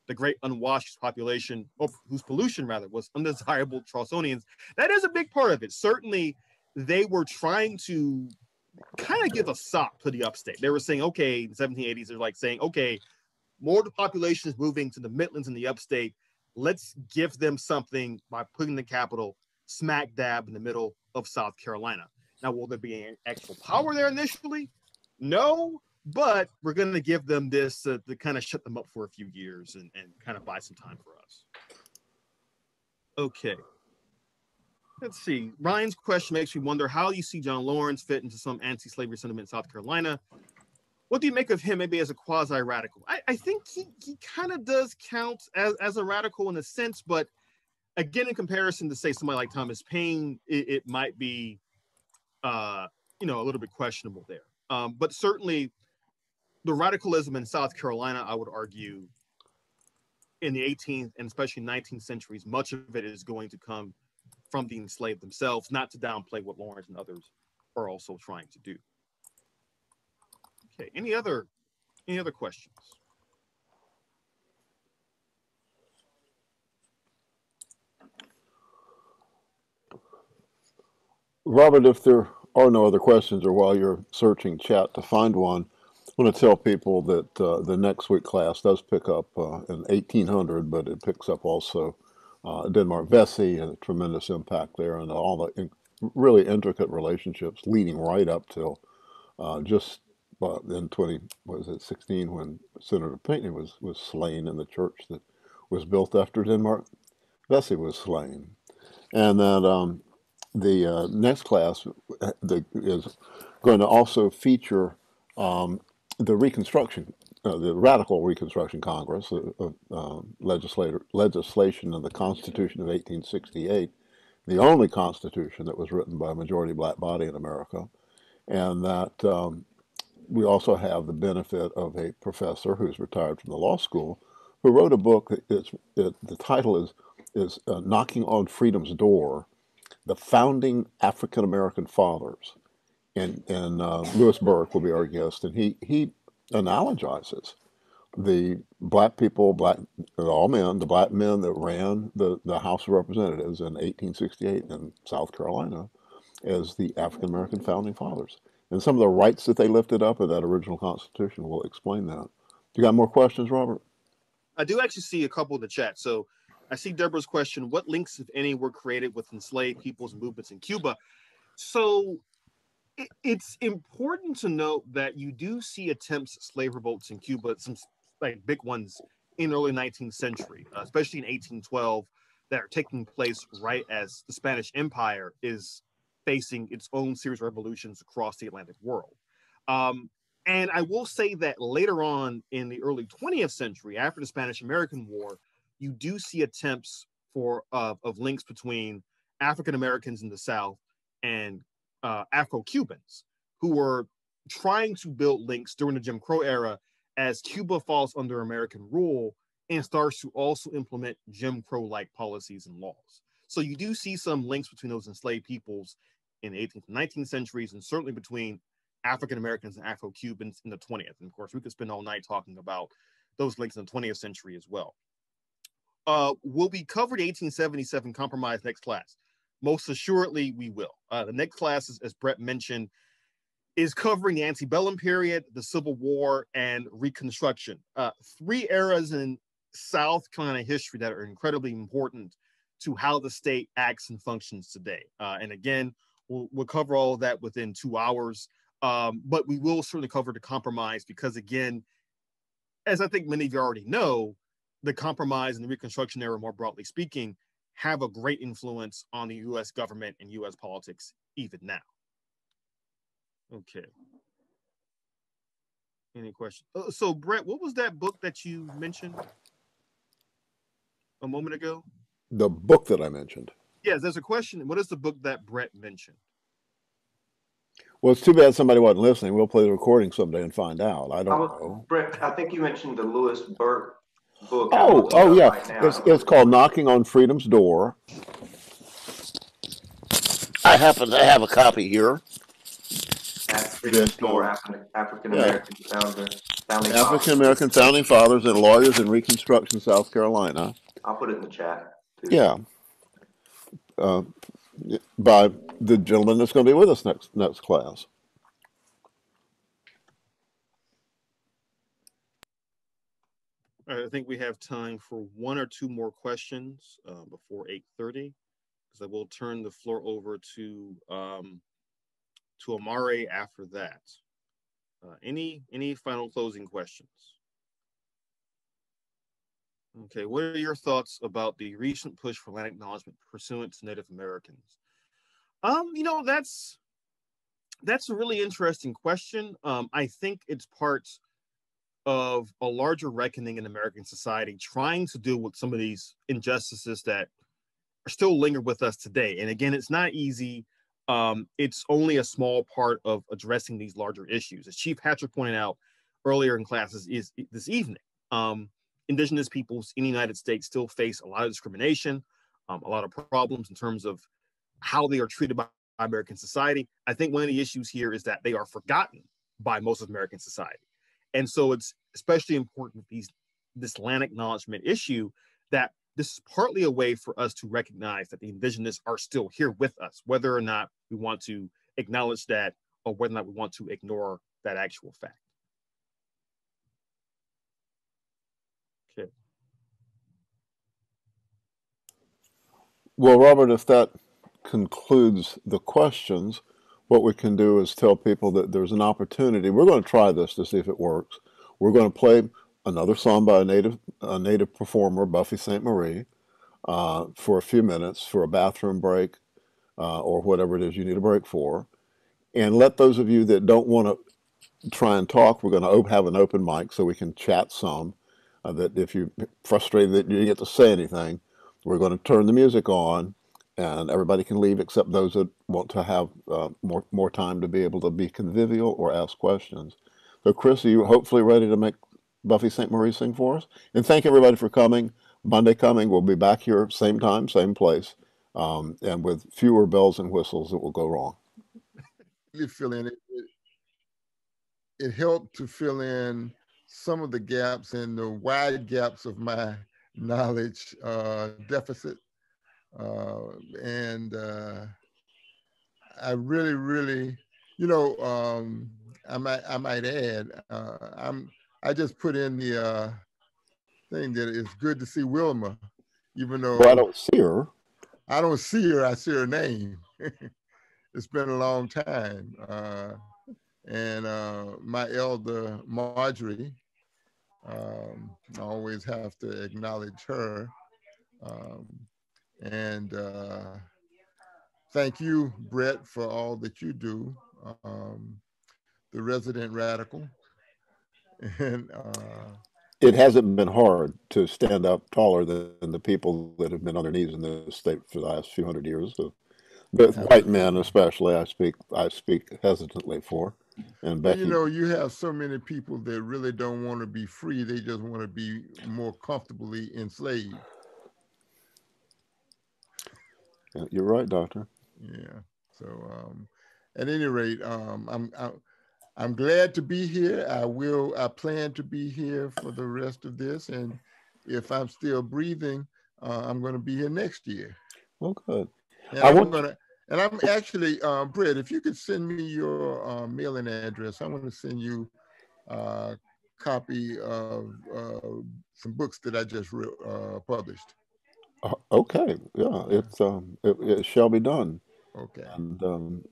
the great unwashed population, whose pollution, rather, was undesirable Charlestonians? That is a big part of it. Certainly, they were trying to kind of give a sop to the upstate. They were saying, okay, in the 1780s, they're like saying, okay, more of the population is moving to the Midlands and the upstate. Let's give them something by putting the capital smack dab in the middle of South Carolina. Now, will there be an actual power there initially? No, but we're going to give them this to kind of shut them up for a few years and kind of buy some time for us. Okay. Let's see. Ryan's question makes me wonder, how do you see John Lawrence fit into some anti-slavery sentiment in South Carolina? What do you make of him maybe as a quasi-radical? I think he kind of does count as a radical in a sense, but again, in comparison to, say, somebody like Thomas Paine, it might be, a little bit questionable there. But certainly, the radicalism in South Carolina, I would argue, in the 18th and especially 19th centuries, much of it is going to come from the enslaved themselves, not to downplay what Lawrence and others are also trying to do. Okay, any other questions? Robert, if there are no other questions, or while you're searching chat to find one, I want to tell people that the next week class does pick up in 1800, but it picks up also Denmark Vesey, and a tremendous impact there, and all the really intricate relationships leading right up till just in 16, when Senator Pinckney was slain in the church that was built after Denmark Vesey was slain. And then the next class is going to also feature the Reconstruction, the Radical Reconstruction Congress, legislation of the Constitution of 1868, the only constitution that was written by a majority black body in America. And that we also have the benefit of a professor who's retired from the law school, who wrote a book. The title is Knocking on Freedom's Door, The Founding African American Fathers. And Louis Burke will be our guest, and he analogizes the black people, all men, the black men that ran the House of Representatives in 1868 in South Carolina as the African American founding fathers. And some of the rights that they lifted up in that original Constitution will explain that. You got more questions, Robert? I do actually see a couple in the chat. So I see Deborah's question, what links, if any, were created with enslaved peoples and movements in Cuba? So it's important to note that you do see attempts at slave revolts in Cuba, some like big ones in the early 19th century, especially in 1812, that are taking place right as the Spanish Empire is facing its own series of revolutions across the Atlantic world. And I will say that later on in the early 20th century, after the Spanish-American War, you do see attempts of links between African Americans in the South and Afro-Cubans, who were trying to build links during the Jim Crow era as Cuba falls under American rule and starts to also implement Jim Crow-like policies and laws. So you do see some links between those enslaved peoples in the 18th and 19th centuries, and certainly between African Americans and Afro-Cubans in the 20th. And of course, we could spend all night talking about those links in the 20th century as well. Will we cover the 1877 Compromise next class? Most assuredly, we will. The next class, as Brett mentioned, is covering the antebellum period, the Civil War, and Reconstruction. 3 eras in South Carolina history that are incredibly important to how the state acts and functions today. And again, we'll cover all of that within 2 hours. But we will certainly cover the Compromise because, again, as I think many of you already know, the Compromise and the Reconstruction era, more broadly speaking, have a great influence on the U.S. government and U.S. politics even now. Okay. Any questions? So, Brett, what was that book that you mentioned a moment ago? The book that I mentioned. Yes, there's a question. What is the book that Brett mentioned? Well, it's too bad somebody wasn't listening. We'll play the recording someday and find out. I don't know. Brett, I think you mentioned the Louis Burke book. Oh yeah. Right, it's called Knocking on Freedom's Door. I happen to have a copy here. At the store, African American founding African American founding fathers and lawyers in Reconstruction, South Carolina. I'll put it in the chat too. Yeah. By the gentleman that's going to be with us next class. All right, I think we have time for one or two more questions before 8:30, because I will turn the floor over to Amare after that. Any final closing questions? Okay, what are your thoughts about the recent push for land acknowledgement pursuant to Native Americans? You know, that's a really interesting question. I think it's part of a larger reckoning in American society, trying to deal with some of these injustices that are still linger with us today. And again, it's not easy. It's only a small part of addressing these larger issues. As Chief Hatcher pointed out earlier in classes is this evening, Indigenous peoples in the United States still face a lot of discrimination, a lot of problems in terms of how they are treated by American society. I think one of the issues here is that they are forgotten by most of American society. And so it's especially important with this land acknowledgement issue, that this is partly a way for us to recognize that the Indigenous are still here with us, whether or not we want to acknowledge that or whether or not we want to ignore that actual fact. Okay. Well, Robert, if that concludes the questions, what we can do is tell people that there's an opportunity. We're going to try this to see if it works. We're going to play another song by a native performer, Buffy St. Marie, for a few minutes for a bathroom break or whatever it is you need a break for. And let those of you that don't want to try and talk, we're going to have an open mic so we can chat some. That if you're frustrated that you didn't get to say anything, we're going to turn the music on and everybody can leave except those that want to have more time to be able to be convivial or ask questions. So Chris, are you hopefully ready to make Buffy St. Marie sing for us? And thank everybody for coming. Monday coming, we'll be back here, same time, same place, and with fewer bells and whistles that will go wrong. It helped to fill in some of the gaps and the wide gaps of my knowledge deficit. And I really, you know, I might add, I just put in the thing that it's good to see Wilma, even though well, I don't see her. I don't see her. I see her name. It's been a long time, and my elder Marjorie. I always have to acknowledge her. And thank you, Brett, for all that you do, the resident radical. And it hasn't been hard to stand up taller than the people that have been on their knees in this state for the last few hundred years. So, but white men, especially, I speak hesitantly for. And Becky, you know, you have so many people that really don't want to be free; they just want to be more comfortably enslaved. You're right, Doctor. Yeah. So, at any rate, I'm glad to be here. I plan to be here for the rest of this, and if I'm still breathing, I'm going to be here next year. Oh, good. And I'm actually, Brett, if you could send me your mailing address, I want to send you a copy of some books that I just published. Okay, yeah, it shall be done. Okay. And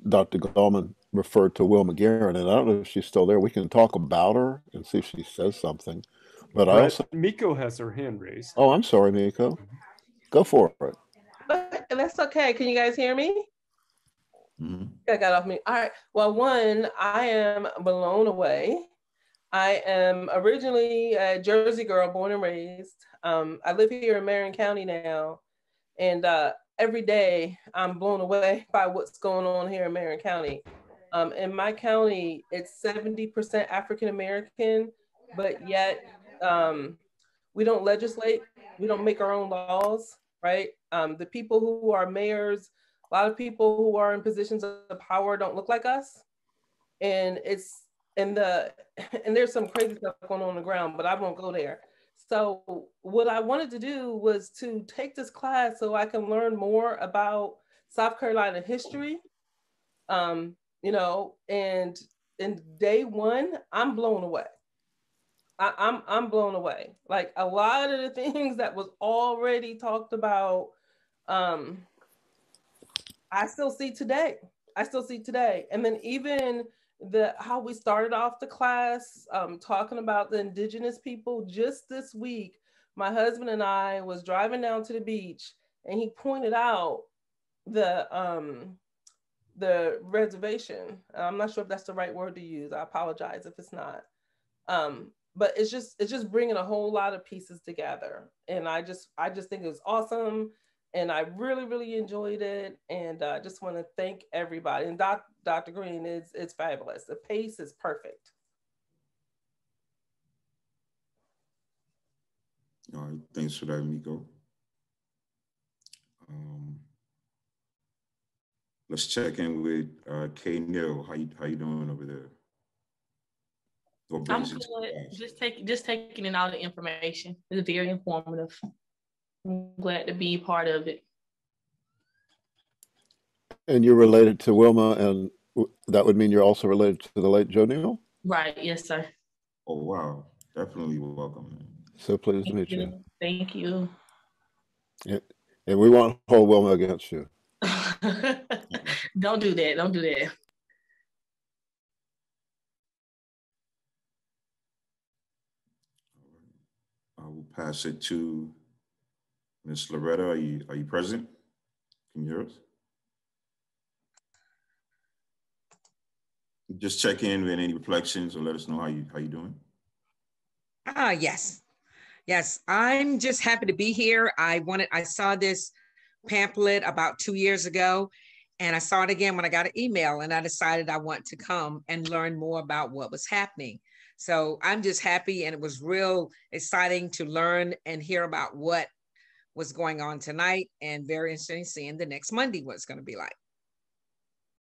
Dr. Gallman referred to Wilma Guerin, and I don't know if she's still there. We can talk about her and see if she says something. But Brett, I also Miko has her hand raised. Oh, I'm sorry, Miko. Go for it. That's okay. Can you guys hear me? Mm-hmm. I got off me. All right. Well, one, I am blown away. I am originally a Jersey girl, born and raised. I live here in Marion County now, and every day I'm blown away by what's going on here in Marion County. In my county, it's 70% African American, but yet we don't legislate. We don't make our own laws, right? The people who are mayors A lot of people who are in positions of power don't look like us. And there's some crazy stuff going on the ground, but I won't go there. So what I wanted to do was to take this class so I can learn more about South Carolina history. You know, and in day one, I'm blown away. I'm blown away. Like a lot of the things that was already talked about, I still see today. And then even how we started off the class, talking about the indigenous people. Just this week, my husband and I was driving down to the beach, and he pointed out the reservation. I'm not sure if that's the right word to use. I apologize if it's not. But it's just bringing a whole lot of pieces together, and I just think it was awesome, and I really, really enjoyed it, and I just want to thank everybody. And Dr. Greene, it's fabulous. The pace is perfect. All right, thanks for that, Miko. Let's check in with Kay Neal. How you doing over there? I'm good. Just taking in all the information. It's very informative. I'm glad to be part of it. And you're related to Wilma, and that would mean you're also related to the late Joe Neal? Right. Yes, sir. Oh, wow. Definitely welcome. So pleased to meet you. Thank you. Yeah. And we won't hold Wilma against you. Don't do that. Don't do that. I will pass it to Ms. Loretta. Are you present? Can you hear us? Just check in with any reflections or let us know how you doing. Yes. I'm just happy to be here. I saw this pamphlet about 2 years ago, and I saw it again when I got an email, and I decided I want to come and learn more about what was happening. So I'm just happy, and it was real exciting to learn and hear about what was going on tonight, and very interesting seeing the next Monday what it's going to be like.